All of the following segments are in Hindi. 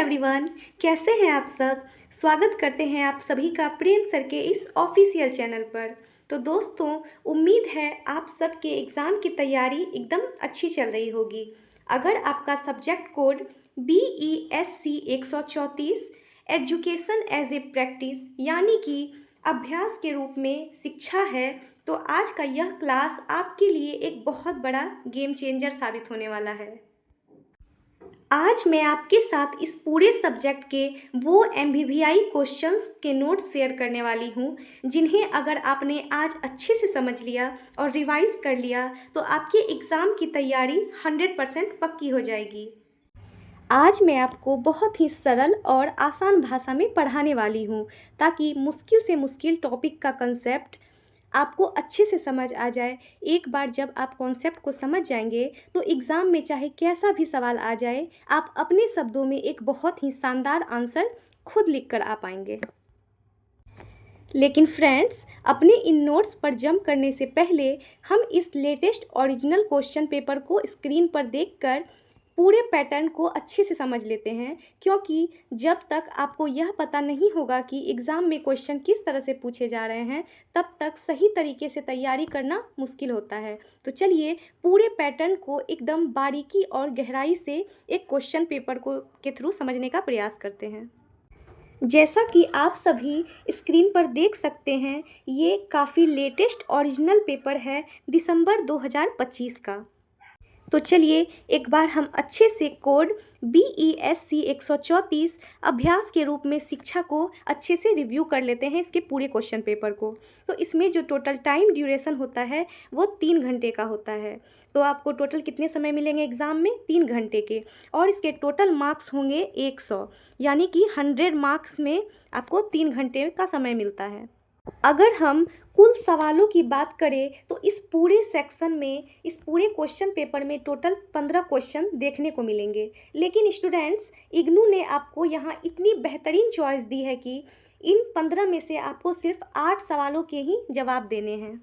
एवरीवन, कैसे हैं आप सब। स्वागत करते हैं आप सभी का प्रेम सर के इस ऑफिशियल चैनल पर। तो दोस्तों, उम्मीद है आप सबके एग्ज़ाम की तैयारी एकदम अच्छी चल रही होगी। अगर आपका subject code BESC 134 education as a practice यानी कि अभ्यास के रूप में शिक्षा है, तो आज का यह क्लास आपके लिए एक बहुत बड़ा गेम चेंजर साबित होने वाला है। आज मैं आपके साथ इस पूरे सब्जेक्ट के वो MVVI क्वेश्चंस के नोट्स शेयर करने वाली हूँ जिन्हें अगर आपने आज अच्छे से समझ लिया और रिवाइज कर लिया तो आपके एग्ज़ाम की तैयारी 100% पक्की हो जाएगी। आज मैं आपको बहुत ही सरल और आसान भाषा में पढ़ाने वाली हूँ ताकि मुश्किल से मुश्किल टॉपिक का कंसेप्ट आपको अच्छे से समझ आ जाए। एक बार जब आप कॉन्सेप्ट को समझ जाएंगे तो एग्ज़ाम में चाहे कैसा भी सवाल आ जाए, आप अपने शब्दों में एक बहुत ही शानदार आंसर खुद लिख कर आ पाएंगे। लेकिन फ्रेंड्स, अपने इन नोट्स पर जंप करने से पहले हम इस लेटेस्ट ओरिजिनल क्वेश्चन पेपर को स्क्रीन पर देखकर पूरे पैटर्न को अच्छे से समझ लेते हैं, क्योंकि जब तक आपको यह पता नहीं होगा कि एग्ज़ाम में क्वेश्चन किस तरह से पूछे जा रहे हैं, तब तक सही तरीके से तैयारी करना मुश्किल होता है। तो चलिए पूरे पैटर्न को एकदम बारीकी और गहराई से एक क्वेश्चन पेपर के थ्रू समझने का प्रयास करते हैं। जैसा कि आप सभी स्क्रीन पर देख सकते हैं, ये काफ़ी लेटेस्ट ओरिजिनल पेपर है दिसंबर 2025 का। तो चलिए एक बार हम अच्छे से कोड BESC 134 अभ्यास के रूप में शिक्षा को अच्छे से रिव्यू कर लेते हैं, इसके पूरे क्वेश्चन पेपर को। तो इसमें जो टोटल टाइम ड्यूरेशन होता है वो 3 घंटे का होता है। तो आपको टोटल कितने समय मिलेंगे एग्ज़ाम में? 3 घंटे के। और इसके टोटल मार्क्स होंगे 100, यानी कि 100 मार्क्स में आपको 3 घंटे का समय मिलता है। अगर हम कुल सवालों की बात करें तो इस पूरे सेक्शन में, इस पूरे क्वेश्चन पेपर में टोटल 15 क्वेश्चन देखने को मिलेंगे। लेकिन स्टूडेंट्स, इग्नू ने आपको यहाँ इतनी बेहतरीन चॉइस दी है कि इन 15 में से आपको सिर्फ 8 सवालों के ही जवाब देने हैं,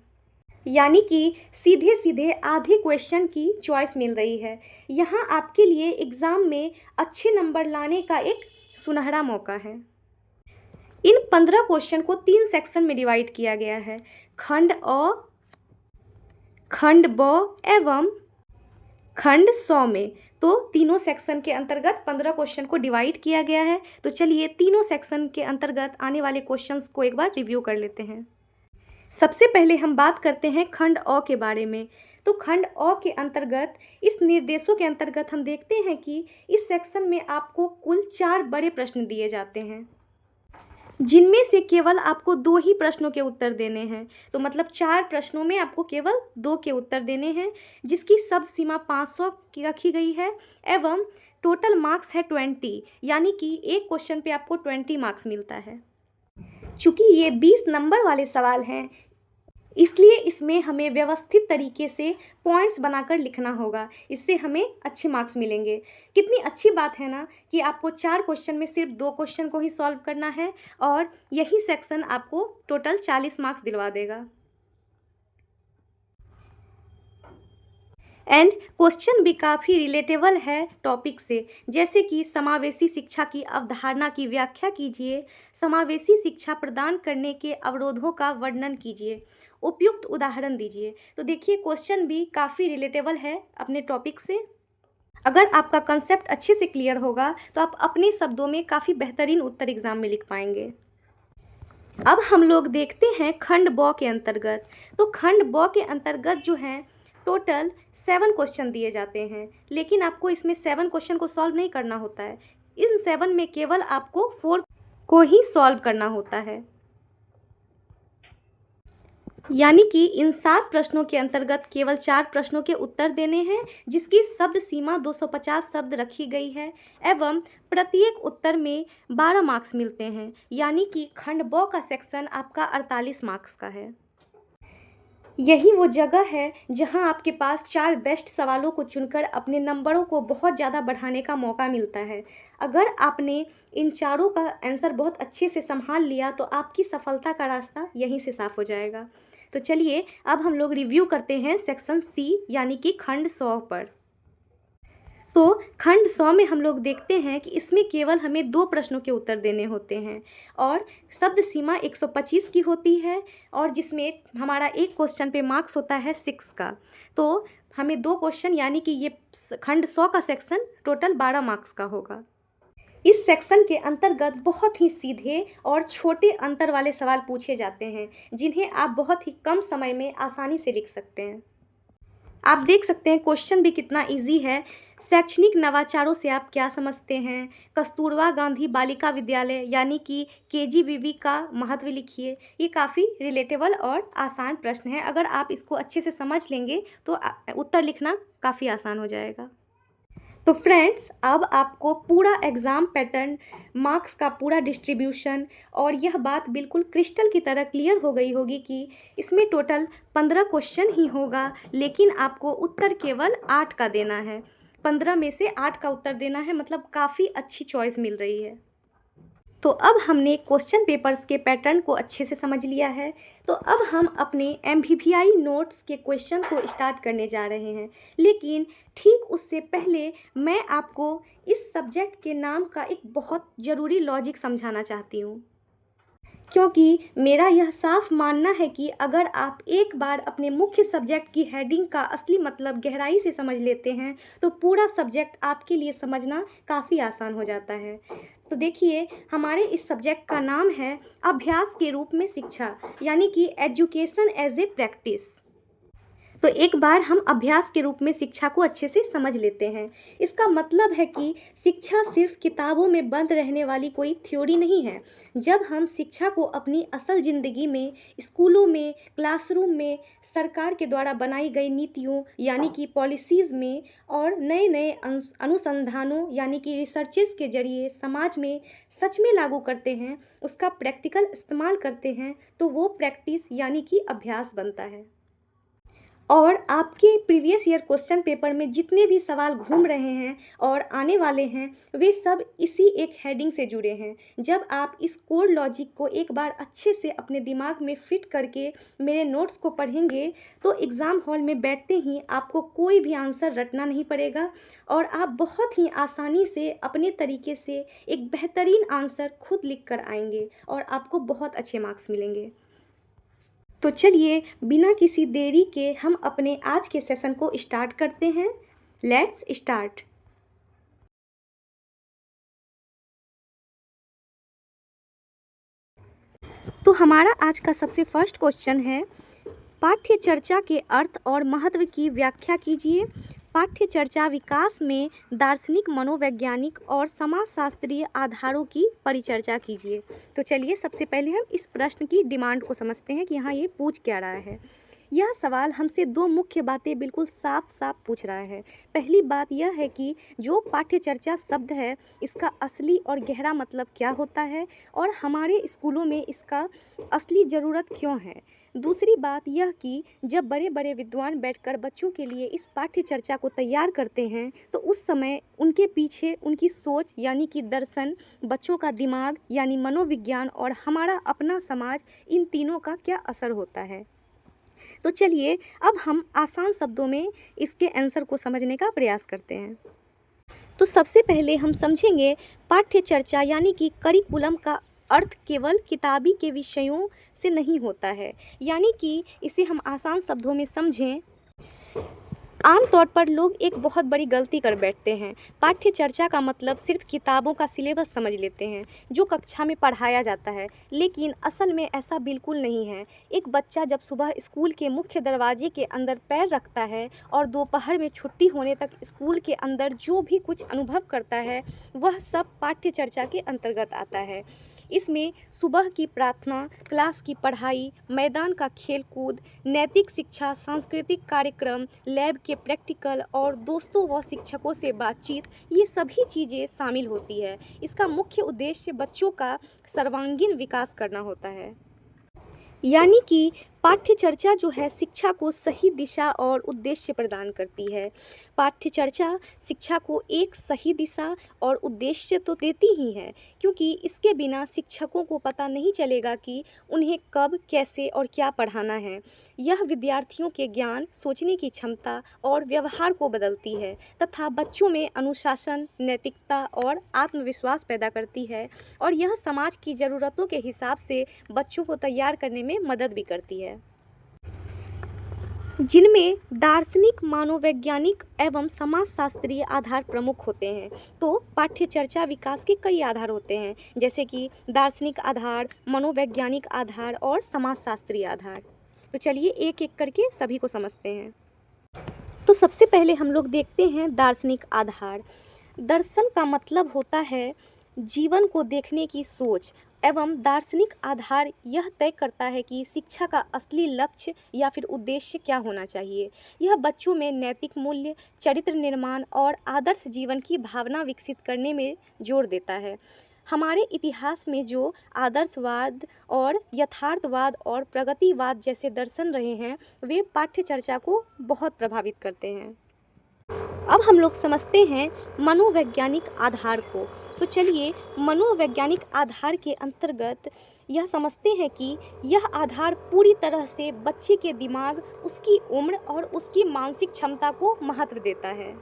यानी कि सीधे सीधे आधे क्वेश्चन की चॉइस मिल रही है। यहाँ आपके लिए एग्ज़ाम में अच्छे नंबर लाने का एक सुनहरा मौका है। इन 15 क्वेश्चन को 3 सेक्शन में डिवाइड किया गया है, खंड अ, खंड ब एवं खंड 100 में। तो तीनों सेक्शन के अंतर्गत 15 क्वेश्चन को डिवाइड किया गया है। तो चलिए तीनों सेक्शन के अंतर्गत आने वाले क्वेश्चंस को एक बार रिव्यू कर लेते हैं। सबसे पहले हम बात करते हैं खंड अ के बारे में। तो खंड अ के अंतर्गत इस निर्देशों के अंतर्गत हम देखते हैं कि इस सेक्शन में आपको कुल 4 बड़े प्रश्न दिए जाते हैं, जिनमें से केवल आपको 2 ही प्रश्नों के उत्तर देने हैं। तो मतलब 4 प्रश्नों में आपको केवल 2 के उत्तर देने हैं, जिसकी शब्द सीमा 500 की रखी गई है एवं टोटल मार्क्स है 20, यानी कि एक क्वेश्चन पे आपको 20 मार्क्स मिलता है। चूँकि ये 20 नंबर वाले सवाल हैं, इसलिए इसमें हमें व्यवस्थित तरीके से पॉइंट्स बनाकर लिखना होगा, इससे हमें अच्छे मार्क्स मिलेंगे। कितनी अच्छी बात है ना कि आपको 4 क्वेश्चन में सिर्फ 2 क्वेश्चन को ही सॉल्व करना है और यही सेक्शन आपको टोटल 40 मार्क्स दिलवा देगा। एंड क्वेश्चन भी काफ़ी रिलेटेबल है टॉपिक से, जैसे कि समावेशी शिक्षा की अवधारणा की व्याख्या कीजिए, समावेशी शिक्षा प्रदान करने के अवरोधों का वर्णन कीजिए, उपयुक्त उदाहरण दीजिए। तो देखिए क्वेश्चन भी काफ़ी रिलेटेबल है अपने टॉपिक से। अगर आपका कंसेप्ट अच्छे से क्लियर होगा तो आप अपने शब्दों में काफ़ी बेहतरीन उत्तर एग्ज़ाम में लिख पाएंगे। अब हम लोग देखते हैं खंड ब के अंतर्गत। तो खंड ब के अंतर्गत जो है टोटल 7 क्वेश्चन दिए जाते हैं, लेकिन आपको इसमें 7 क्वेश्चन को सॉल्व नहीं करना होता है। इन 7 में केवल आपको 4 को ही सॉल्व करना होता है, यानी कि इन 7 प्रश्नों के अंतर्गत केवल 4 प्रश्नों के उत्तर देने हैं, जिसकी शब्द सीमा 250 शब्द रखी गई है एवं प्रत्येक उत्तर में 12 मार्क्स मिलते हैं, यानी कि खंड ब का सेक्शन आपका 48 मार्क्स का है। यही वो जगह है जहां आपके पास 4 बेस्ट सवालों को चुनकर अपने नंबरों को बहुत ज़्यादा बढ़ाने का मौका मिलता है। अगर आपने इन चारों का आंसर बहुत अच्छे से संभाल लिया तो आपकी सफलता का रास्ता यहीं से साफ हो जाएगा। तो चलिए अब हम लोग रिव्यू करते हैं सेक्शन सी, यानी कि खंड 100 पर। तो खंड 100 में हम लोग देखते हैं कि इसमें केवल हमें 2 प्रश्नों के उत्तर देने होते हैं और शब्द सीमा 125 की होती है और जिसमें हमारा एक क्वेश्चन पे मार्क्स होता है 6 का। तो हमें 2 क्वेश्चन यानी कि ये खंड 100 का सेक्शन टोटल 12 मार्क्स का होगा। इस सेक्शन के अंतर्गत बहुत ही सीधे और छोटे अंतर वाले सवाल पूछे जाते हैं जिन्हें आप बहुत ही कम समय में आसानी से लिख सकते हैं। आप देख सकते हैं क्वेश्चन भी कितना इजी है। शैक्षणिक नवाचारों से आप क्या समझते हैं? कस्तूरबा गांधी बालिका विद्यालय यानी कि केजीबीवी का महत्व लिखिए। ये काफ़ी रिलेटेबल और आसान प्रश्न है। अगर आप इसको अच्छे से समझ लेंगे तो उत्तर लिखना काफ़ी आसान हो जाएगा। तो फ्रेंड्स, अब आपको पूरा एग्ज़ाम पैटर्न, मार्क्स का पूरा डिस्ट्रीब्यूशन और यह बात बिल्कुल क्रिस्टल की तरह क्लियर हो गई होगी कि इसमें टोटल 15 क्वेश्चन ही होगा, लेकिन आपको उत्तर केवल 8 का देना है। 15 में से 8 का उत्तर देना है, मतलब काफ़ी अच्छी चॉइस मिल रही है। तो अब हमने क्वेश्चन पेपर्स के पैटर्न को अच्छे से समझ लिया है। तो अब हम अपने MVVI नोट्स के क्वेश्चन को स्टार्ट करने जा रहे हैं, लेकिन ठीक उससे पहले मैं आपको इस सब्जेक्ट के नाम का एक बहुत ज़रूरी लॉजिक समझाना चाहती हूँ, क्योंकि मेरा यह साफ मानना है कि अगर आप एक बार अपने मुख्य सब्जेक्ट की हेडिंग का असली मतलब गहराई से समझ लेते हैं तो पूरा सब्जेक्ट आपके लिए समझना काफ़ी आसान हो जाता है। तो देखिए, हमारे इस सब्जेक्ट का नाम है अभ्यास के रूप में शिक्षा, यानी कि एजुकेशन एज ए प्रैक्टिस। तो एक बार हम अभ्यास के रूप में शिक्षा को अच्छे से समझ लेते हैं। इसका मतलब है कि शिक्षा सिर्फ किताबों में बंद रहने वाली कोई थ्योरी नहीं है। जब हम शिक्षा को अपनी असल ज़िंदगी में, स्कूलों में, क्लासरूम में, सरकार के द्वारा बनाई गई नीतियों यानी कि पॉलिसीज़ में और नए नए अनुसंधानों यानी कि रिसर्चेस के जरिए समाज में सच में लागू करते हैं, उसका प्रैक्टिकल इस्तेमाल करते हैं, तो वो प्रैक्टिस यानी कि अभ्यास बनता है। और आपके प्रीवियस ईयर क्वेश्चन पेपर में जितने भी सवाल घूम रहे हैं और आने वाले हैं, वे सब इसी एक हेडिंग से जुड़े हैं। जब आप इस कोर लॉजिक को एक बार अच्छे से अपने दिमाग में फिट करके मेरे नोट्स को पढ़ेंगे तो एग्ज़ाम हॉल में बैठते ही आपको कोई भी आंसर रटना नहीं पड़ेगा और आप बहुत ही आसानी से अपने तरीके से एक बेहतरीन आंसर खुद लिख कर आएंगे और आपको बहुत अच्छे मार्क्स मिलेंगे। तो चलिए, बिना किसी देरी के हम अपने आज के सेशन को स्टार्ट करते हैं। Let's start. तो हमारा आज का सबसे फर्स्ट क्वेश्चन है, पाठ्य चर्चा के अर्थ और महत्व की व्याख्या कीजिए। पाठ्य चर्चा विकास में दार्शनिक, मनोवैज्ञानिक और समाजशास्त्रीय आधारों की परिचर्चा कीजिए। तो चलिए, सबसे पहले हम इस प्रश्न की डिमांड को समझते हैं कि यहाँ ये पूछ क्या रहा है। यह सवाल हमसे 2 मुख्य बातें बिल्कुल साफ साफ पूछ रहा है। पहली बात यह है कि जो पाठ्य चर्चा शब्द है, इसका असली और गहरा मतलब क्या होता है और हमारे स्कूलों में इसका असली ज़रूरत क्यों है। दूसरी बात यह कि जब बड़े बड़े विद्वान बैठकर बच्चों के लिए इस पाठ्य चर्चा को तैयार करते हैं तो उस समय उनके पीछे उनकी सोच यानी कि दर्शन, बच्चों का दिमाग यानी मनोविज्ञान और हमारा अपना समाज, इन तीनों का क्या असर होता है। तो चलिए, अब हम आसान शब्दों में इसके आंसर को समझने का प्रयास करते हैं। तो सबसे पहले हम समझेंगे पाठ्य चर्चा यानी कि करिकुलम का अर्थ केवल किताबी के विषयों से नहीं होता है। यानी कि इसे हम आसान शब्दों में समझें, आमतौर पर लोग एक बहुत बड़ी गलती कर बैठते हैं। पाठ्य चर्चा का मतलब सिर्फ किताबों का सिलेबस समझ लेते हैं जो कक्षा में पढ़ाया जाता है, लेकिन असल में ऐसा बिल्कुल नहीं है। एक बच्चा जब सुबह स्कूल के मुख्य दरवाजे के अंदर पैर रखता है और दोपहर में छुट्टी होने तक स्कूल के अंदर जो भी कुछ अनुभव करता है, वह सब पाठ्य चर्चा के अंतर्गत आता है। इसमें सुबह की प्रार्थना, क्लास की पढ़ाई, मैदान का खेल कूद, नैतिक शिक्षा, सांस्कृतिक कार्यक्रम, लैब के प्रैक्टिकल और दोस्तों व शिक्षकों से बातचीत, ये सभी चीज़ें शामिल होती है। इसका मुख्य उद्देश्य बच्चों का सर्वांगीण विकास करना होता है। यानी कि पाठ्य चर्चा जो है शिक्षा को सही दिशा और उद्देश्य प्रदान करती है। पाठ्य चर्चा शिक्षा को एक सही दिशा और उद्देश्य तो देती ही है, क्योंकि इसके बिना शिक्षकों को पता नहीं चलेगा कि उन्हें कब, कैसे और क्या पढ़ाना है। यह विद्यार्थियों के ज्ञान, सोचने की क्षमता और व्यवहार को बदलती है तथा बच्चों में अनुशासन, नैतिकता और आत्मविश्वास पैदा करती है, और यह समाज की ज़रूरतों के हिसाब से बच्चों को तैयार करने में मदद भी करती है, जिनमें दार्शनिक, मानववैज्ञानिक एवं समाजशास्त्रीय आधार प्रमुख होते हैं। तो पाठ्य चर्चा विकास के कई आधार होते हैं, जैसे कि दार्शनिक आधार, मनोवैज्ञानिक आधार और समाजशास्त्रीय आधार। तो चलिए एक एक करके सभी को समझते हैं। तो सबसे पहले हम लोग देखते हैं दार्शनिक आधार। दर्शन का मतलब होता है जीवन को देखने की सोच, एवं दार्शनिक आधार यह तय करता है कि शिक्षा का असली लक्ष्य या फिर उद्देश्य क्या होना चाहिए। यह बच्चों में नैतिक मूल्य, चरित्र निर्माण और आदर्श जीवन की भावना विकसित करने में जोर देता है। हमारे इतिहास में जो आदर्शवाद और यथार्थवाद और प्रगतिवाद जैसे दर्शन रहे हैं, वे पाठ्य चर्चा को बहुत प्रभावित करते हैं। अब हम लोग समझते हैं मनोवैज्ञानिक आधार को। तो चलिए मनोवैज्ञानिक आधार के अंतर्गत यह समझते हैं कि यह आधार पूरी तरह से बच्चे के दिमाग, उसकी उम्र और उसकी मानसिक क्षमता को महत्व देता है।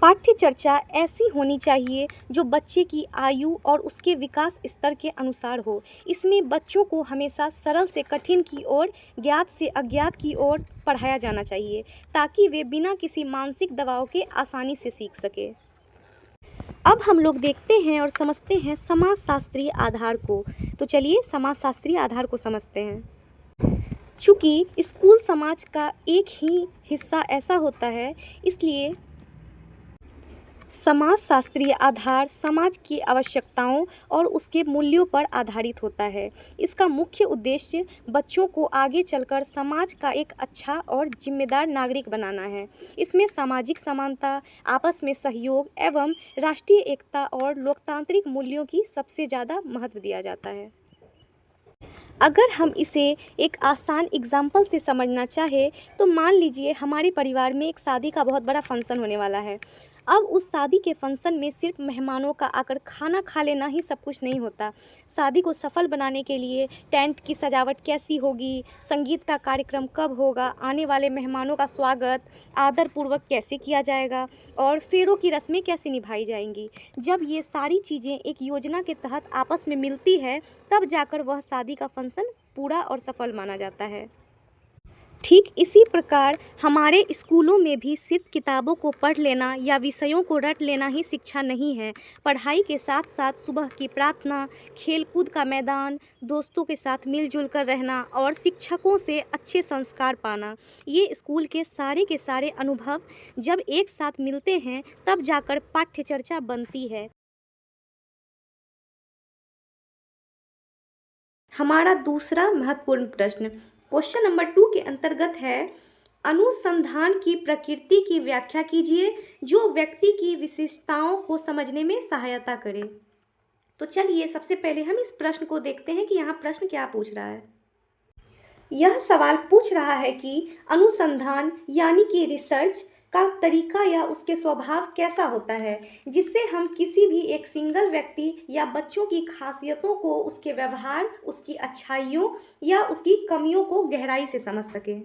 पाठ्य चर्चा ऐसी होनी चाहिए जो बच्चे की आयु और उसके विकास स्तर के अनुसार हो। इसमें बच्चों को हमेशा सरल से कठिन की ओर, ज्ञात से अज्ञात की ओर पढ़ाया जाना चाहिए, ताकि वे बिना किसी मानसिक दबाव के आसानी से सीख सके। अब हम लोग देखते हैं और समझते हैं समाजशास्त्रीय आधार को। तो चलिए समाजशास्त्रीय आधार को समझते हैं। चूँकि स्कूल समाज का एक ही हिस्सा ऐसा होता है, इसलिए समाजशास्त्रीय आधार समाज की आवश्यकताओं और उसके मूल्यों पर आधारित होता है। इसका मुख्य उद्देश्य बच्चों को आगे चलकर समाज का एक अच्छा और जिम्मेदार नागरिक बनाना है। इसमें सामाजिक समानता, आपस में सहयोग एवं राष्ट्रीय एकता और लोकतांत्रिक मूल्यों की सबसे ज़्यादा महत्व दिया जाता है। अगर हम इसे एक आसान एग्जाम्पल से समझना चाहे तो मान लीजिए हमारे परिवार में एक शादी का बहुत बड़ा फंक्शन होने वाला है। अब उस शादी के फंक्शन में सिर्फ मेहमानों का आकर खाना खा लेना ही सब कुछ नहीं होता। शादी को सफल बनाने के लिए टेंट की सजावट कैसी होगी, संगीत का कार्यक्रम कब होगा, आने वाले मेहमानों का स्वागत आदरपूर्वक कैसे किया जाएगा और फेरों की रस्में कैसे निभाई जाएंगी। जब ये सारी चीज़ें एक योजना के तहत आपस में मिलती है, तब जाकर वह शादी का फंक्शन पूरा और सफल माना जाता है। ठीक इसी प्रकार हमारे स्कूलों में भी सिर्फ किताबों को पढ़ लेना या विषयों को रट लेना ही शिक्षा नहीं है। पढ़ाई के साथ साथ सुबह की प्रार्थना, खेलकूद का मैदान, दोस्तों के साथ मिलजुल कर रहना और शिक्षकों से अच्छे संस्कार पाना, ये स्कूल के सारे अनुभव जब एक साथ मिलते हैं तब जाकर पाठ्य चर्चा बनती है। हमारा दूसरा महत्वपूर्ण प्रश्न क्वेश्चन नंबर 2 के अंतर्गत है, अनुसंधान की प्रकृति की व्याख्या कीजिए जो व्यक्ति की विशेषताओं को समझने में सहायता करे। तो चलिए सबसे पहले हम इस प्रश्न को देखते हैं कि यहाँ प्रश्न क्या पूछ रहा है। यह सवाल पूछ रहा है कि अनुसंधान यानी कि रिसर्च का तरीका या उसके स्वभाव कैसा होता है, जिससे हम किसी भी एक सिंगल व्यक्ति या बच्चों की खासियतों को, उसके व्यवहार, उसकी अच्छाइयों या उसकी कमियों को गहराई से समझ सकें।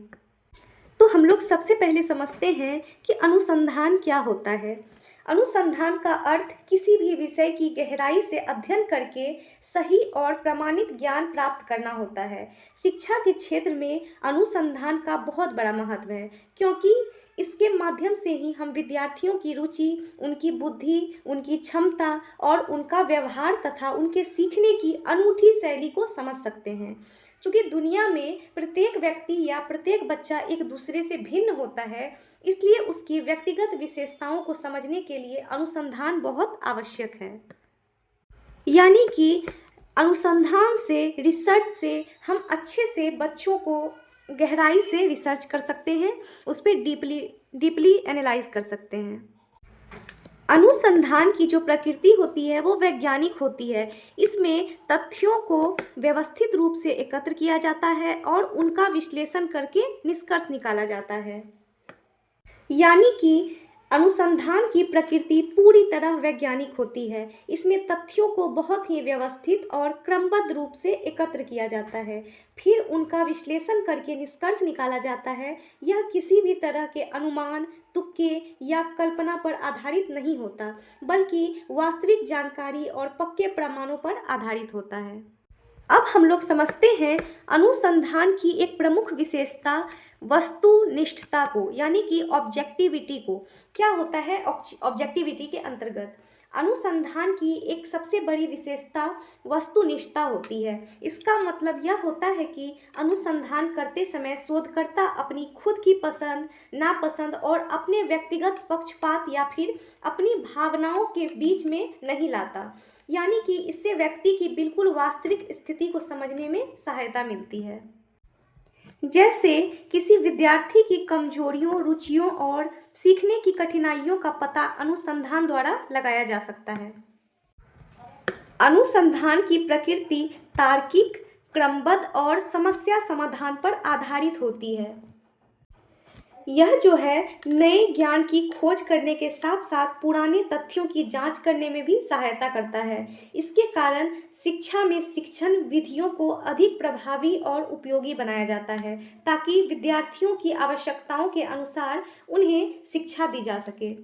तो हम लोग सबसे पहले समझते हैं कि अनुसंधान क्या होता है। अनुसंधान का अर्थ किसी भी विषय की गहराई से अध्ययन करके सही और प्रमाणित ज्ञान प्राप्त करना होता है। शिक्षा के क्षेत्र में अनुसंधान का बहुत बड़ा महत्व है, क्योंकि इसके माध्यम से ही हम विद्यार्थियों की रुचि, उनकी बुद्धि, उनकी क्षमता और उनका व्यवहार तथा उनके सीखने की अनूठी शैली को समझ सकते हैं। चूँकि दुनिया में प्रत्येक व्यक्ति या प्रत्येक बच्चा एक दूसरे से भिन्न होता है, इसलिए उसकी व्यक्तिगत विशेषताओं को समझने के लिए अनुसंधान बहुत आवश्यक है। यानी कि अनुसंधान से, रिसर्च से हम अच्छे से बच्चों को गहराई से रिसर्च कर सकते हैं, उस पर डीपली एनालाइज कर सकते हैं। अनुसंधान की जो प्रकृति होती है वो वैज्ञानिक होती है। इसमें तथ्यों को व्यवस्थित रूप से एकत्र किया जाता है और उनका विश्लेषण करके निष्कर्ष निकाला जाता है। यानी कि अनुसंधान की प्रकृति पूरी तरह वैज्ञानिक होती है। इसमें तथ्यों को बहुत ही व्यवस्थित और क्रमबद्ध रूप से एकत्र किया जाता है, फिर उनका विश्लेषण करके निष्कर्ष निकाला जाता है। यह किसी भी तरह के अनुमान, तुक्के या कल्पना पर आधारित नहीं होता, बल्कि वास्तविक जानकारी और पक्के प्रमाणों पर आधारित होता है। अब हम लोग समझते हैं अनुसंधान की एक प्रमुख विशेषता वस्तुनिष्ठता को, यानी कि ऑब्जेक्टिविटी को। क्या होता है ऑब्जेक्टिविटी के अंतर्गत? अनुसंधान की एक सबसे बड़ी विशेषता वस्तुनिष्ठता होती है। इसका मतलब यह होता है कि अनुसंधान करते समय शोधकर्ता अपनी खुद की पसंद, नापसंद और अपने व्यक्तिगत पक्षपात या फिर अपनी भावनाओं के बीच में नहीं लाता। यानी कि इससे व्यक्ति की बिल्कुल वास्तविक स्थिति को समझने में सहायता मिलती है। जैसे किसी विद्यार्थी की कमजोरियों, रुचियों और सीखने की कठिनाइयों का पता अनुसंधान द्वारा लगाया जा सकता है। अनुसंधान की प्रकृति तार्किक, क्रमबद्ध और समस्या समाधान पर आधारित होती है। यह जो है नए ज्ञान की खोज करने के साथ साथ पुराने तथ्यों की जांच करने में भी सहायता करता है। इसके कारण शिक्षा में शिक्षण विधियों को अधिक प्रभावी और उपयोगी बनाया जाता है, ताकि विद्यार्थियों की आवश्यकताओं के अनुसार उन्हें शिक्षा दी जा सके।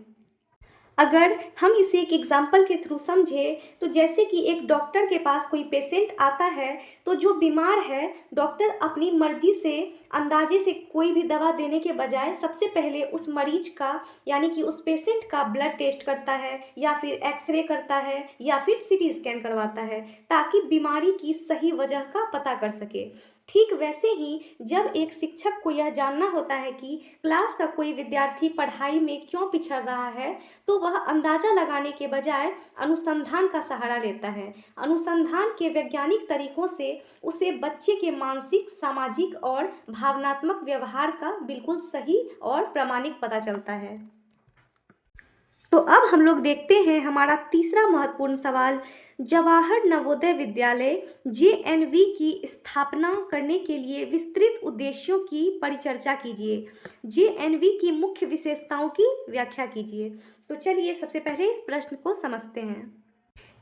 अगर हम इसे एक एग्जाम्पल के थ्रू समझें तो जैसे कि एक डॉक्टर के पास कोई पेशेंट आता है, तो जो बीमार है, डॉक्टर अपनी मर्जी से अंदाजे से कोई भी दवा देने के बजाय सबसे पहले उस मरीज का, यानी कि उस पेशेंट का ब्लड टेस्ट करता है या फिर एक्सरे करता है या फिर सीटी स्कैन करवाता है, ताकि बीमारी की सही वजह का पता कर सके। ठीक वैसे ही जब एक शिक्षक को यह जानना होता है कि क्लास का कोई विद्यार्थी पढ़ाई में क्यों पिछड़ रहा है, तो वह अंदाजा लगाने के बजाय अनुसंधान का सहारा लेता है। अनुसंधान के वैज्ञानिक तरीकों से उसे बच्चे के मानसिक, सामाजिक और भावनात्मक व्यवहार का बिल्कुल सही और प्रामाणिक पता चलता है। तो अब हम लोग देखते हैं हमारा तीसरा महत्वपूर्ण सवाल, जवाहर नवोदय विद्यालय जेएनवी की स्थापना करने के लिए विस्तृत उद्देश्यों की परिचर्चा कीजिए। जेएनवी की मुख्य विशेषताओं की व्याख्या कीजिए। तो चलिए सबसे पहले इस प्रश्न को समझते हैं।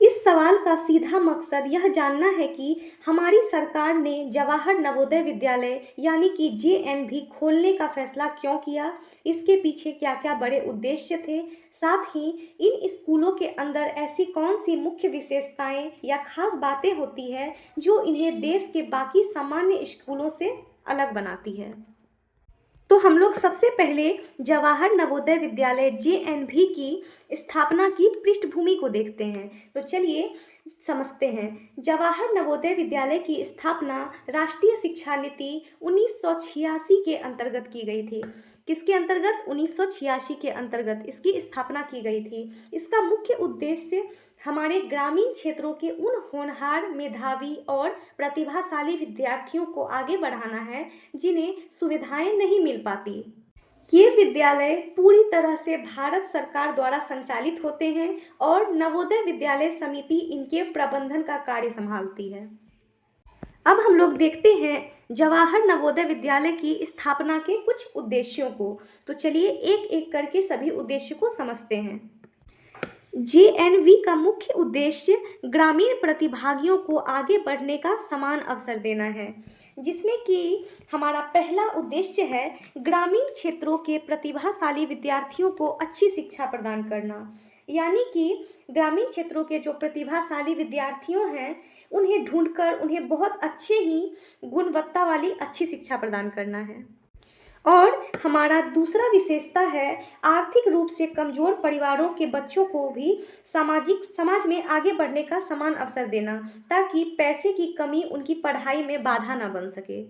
इस सवाल का सीधा मकसद यह जानना है कि हमारी सरकार ने जवाहर नवोदय विद्यालय यानी कि जेएनवी खोलने का फैसला क्यों किया, इसके पीछे क्या क्या बड़े उद्देश्य थे, साथ ही इन स्कूलों के अंदर ऐसी कौन सी मुख्य विशेषताएं या खास बातें होती है जो इन्हें देश के बाकी सामान्य स्कूलों से अलग बनाती है। तो हम लोग सबसे पहले जवाहर नवोदय विद्यालय जेएनवी की स्थापना की पृष्ठभूमि को देखते हैं। तो चलिए समझते हैं। जवाहर नवोदय विद्यालय की स्थापना राष्ट्रीय शिक्षा नीति 1986 के अंतर्गत की गई थी। किसके अंतर्गत? 1986 के अंतर्गत इसकी स्थापना की गई थी। इसका मुख्य उद्देश्य हमारे ग्रामीण क्षेत्रों के उन होनहार, मेधावी और प्रतिभाशाली विद्यार्थियों को आगे बढ़ाना है जिन्हें सुविधाएं नहीं मिल पाती। ये विद्यालय पूरी तरह से भारत सरकार द्वारा संचालित होते हैं और नवोदय विद्यालय समिति इनके प्रबंधन का कार्य संभालती है। अब हम लोग देखते हैं जवाहर नवोदय विद्यालय की स्थापना के कुछ उद्देश्यों को। तो चलिए एक एक करके सभी उद्देश्य को समझते हैं। जेएनवी का मुख्य उद्देश्य ग्रामीण प्रतिभागियों को आगे बढ़ने का समान अवसर देना है, जिसमें कि हमारा पहला उद्देश्य है ग्रामीण क्षेत्रों के प्रतिभाशाली विद्यार्थियों को अच्छी शिक्षा प्रदान करना। यानी कि ग्रामीण क्षेत्रों के जो प्रतिभाशाली विद्यार्थियों हैं उन्हें ढूंढकर उन्हें बहुत अच्छे ही गुणवत्ता वाली अच्छी शिक्षा प्रदान करना है। और हमारा दूसरा विशेषता है आर्थिक रूप से कमजोर परिवारों के बच्चों को भी समाज में आगे बढ़ने का समान अवसर देना, ताकि पैसे की कमी उनकी पढ़ाई में बाधा ना बन सके।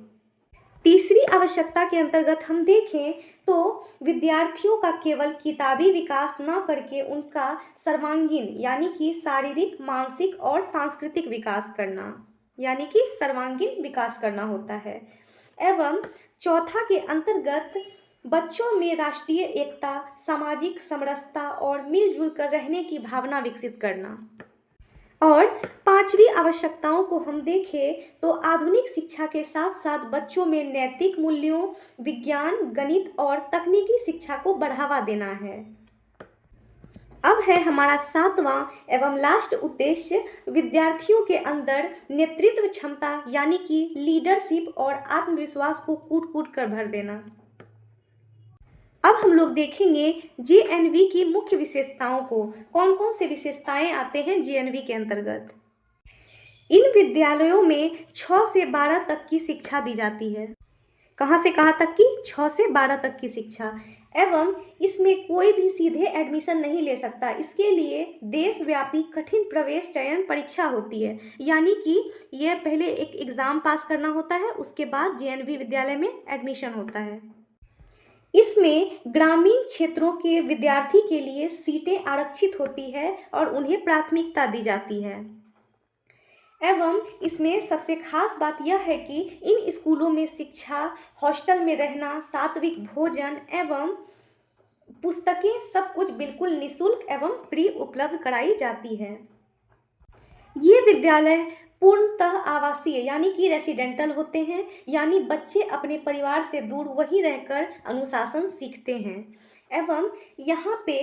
तीसरी आवश्यकता के अंतर्गत हम देखें तो विद्यार्थियों का केवल किताबी विकास न करके उनका सर्वांगीण यानी कि शारीरिक, मानसिक और सांस्कृतिक विकास करना, यानी कि सर्वांगीण विकास करना होता है। एवं चौथा के अंतर्गत बच्चों में राष्ट्रीय एकता, सामाजिक समरसता और मिलजुल कर रहने की भावना विकसित करना। और पांचवी आवश्यकताओं को हम देखें तो आधुनिक शिक्षा के साथ साथ बच्चों में नैतिक मूल्यों, विज्ञान, गणित और तकनीकी शिक्षा को बढ़ावा देना है। अब है हमारा सातवां एवं लास्ट उद्देश्य, विद्यार्थियों के अंदर नेतृत्व क्षमता यानी कि लीडरशिप और आत्मविश्वास को कूट कूट कर भर देना। अब हम लोग देखेंगे जेएनवी की मुख्य विशेषताओं को। कौन कौन से विशेषताएं आते हैं जेएनवी के अंतर्गत। इन विद्यालयों में 6 से 12 तक की शिक्षा दी जाती है। कहाँ से कहाँ तक की? 6 से 12 तक की शिक्षा। एवं इसमें कोई भी सीधे एडमिशन नहीं ले सकता, इसके लिए देशव्यापी कठिन प्रवेश चयन परीक्षा होती है, यानी कि यह पहले एक एग्ज़ाम पास करना होता है, उसके बाद जेएनवी विद्यालय में एडमिशन होता है। इसमें ग्रामीण क्षेत्रों के विद्यार्थी के लिए सीटें आरक्षित होती है और उन्हें प्राथमिकता दी जाती है। एवं इसमें सबसे खास बात यह है कि इन स्कूलों में शिक्षा, हॉस्टल में रहना, सात्विक भोजन एवं पुस्तकें सब कुछ बिल्कुल निःशुल्क एवं फ्री उपलब्ध कराई जाती है। ये विद्यालय पूर्णतः आवासीय यानी कि रेसिडेंटल होते हैं, यानी बच्चे अपने परिवार से दूर वहीं रहकर अनुशासन सीखते हैं। एवं यहाँ पे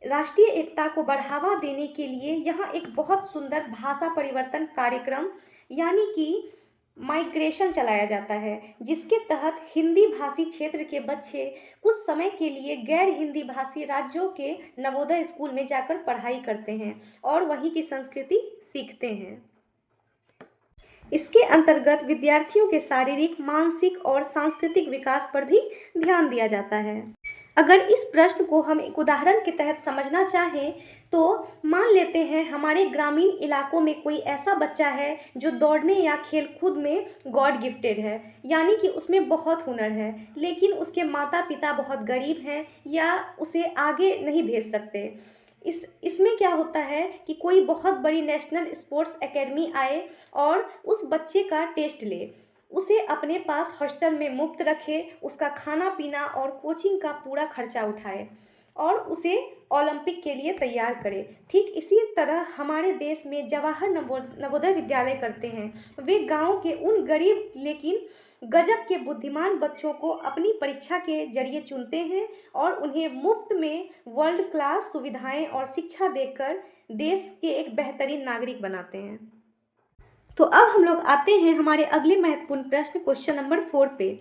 राष्ट्रीय एकता को बढ़ावा देने के लिए यहाँ एक बहुत सुंदर भाषा परिवर्तन कार्यक्रम यानी कि माइग्रेशन चलाया जाता है, जिसके तहत हिंदी भाषी क्षेत्र के बच्चे कुछ समय के लिए गैर हिंदी भाषी राज्यों के नवोदय स्कूल में जाकर पढ़ाई करते हैं और वहीं की संस्कृति सीखते हैं। इसके अंतर्गत विद्यार्थियों के शारीरिक, मानसिक और सांस्कृतिक विकास पर भी ध्यान दिया जाता है। अगर इस प्रश्न को हम एक उदाहरण के तहत समझना चाहें तो मान लेते हैं हमारे ग्रामीण इलाकों में कोई ऐसा बच्चा है जो दौड़ने या खेलकूद में गॉड गिफ्टेड है, यानी कि उसमें बहुत हुनर है, लेकिन उसके माता पिता बहुत गरीब हैं या उसे आगे नहीं भेज सकते। इसमें क्या होता है कि कोई बहुत बड़ी नेशनल स्पोर्ट्स एकेडमी आए और उस बच्चे का टेस्ट ले, उसे अपने पास हॉस्टल में मुफ्त रखे, उसका खाना पीना और कोचिंग का पूरा खर्चा उठाए और उसे ओलंपिक के लिए तैयार करे। ठीक इसी तरह हमारे देश में जवाहर नवोदय विद्यालय करते हैं। वे गांव के उन गरीब लेकिन गजब के बुद्धिमान बच्चों को अपनी परीक्षा के जरिए चुनते हैं और उन्हें मुफ्त में वर्ल्ड क्लास सुविधाएं और शिक्षा देकर देश के एक बेहतरीन नागरिक बनाते हैं। तो अब हम लोग आते हैं हमारे अगले महत्वपूर्ण प्रश्न, क्वेश्चन नंबर 4 पे।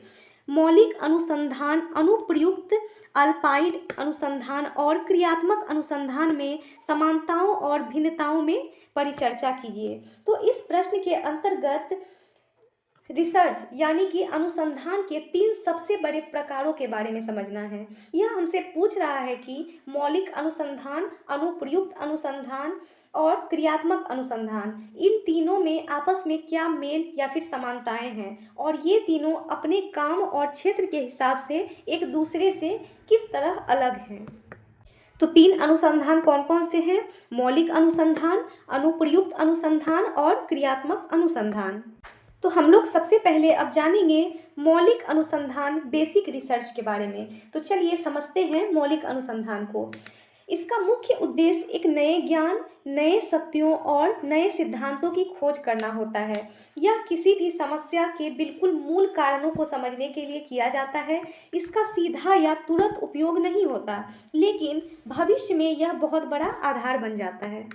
मौलिक अनुसंधान, अनुप्रयुक्त अल्पाइड अनुसंधान और क्रियात्मक अनुसंधान में समानताओं और भिन्नताओं में परिचर्चा कीजिए। तो इस प्रश्न के अंतर्गत रिसर्च यानी कि अनुसंधान के 3 सबसे बड़े प्रकारों के बारे में समझना है। यह हमसे पूछ रहा है कि मौलिक अनुसंधान, अनुप्रयुक्त अनुसंधान और क्रियात्मक अनुसंधान, इन तीनों में आपस में क्या मेल या फिर समानताएं हैं और ये तीनों अपने काम और क्षेत्र के हिसाब से एक दूसरे से किस तरह अलग हैं। तो 3 अनुसंधान कौन कौन से हैं? मौलिक अनुसंधान, अनुप्रयुक्त अनुसंधान और क्रियात्मक अनुसंधान। तो हम लोग सबसे पहले अब जानेंगे मौलिक अनुसंधान, बेसिक रिसर्च के बारे में। तो चलिए समझते हैं मौलिक अनुसंधान को। इसका मुख्य उद्देश्य एक नए ज्ञान, नए सत्यों और नए सिद्धांतों की खोज करना होता है। यह किसी भी समस्या के बिल्कुल मूल कारणों को समझने के लिए किया जाता है। इसका सीधा या तुरंत उपयोग नहीं होता, लेकिन भविष्य में यह बहुत बड़ा आधार बन जाता है।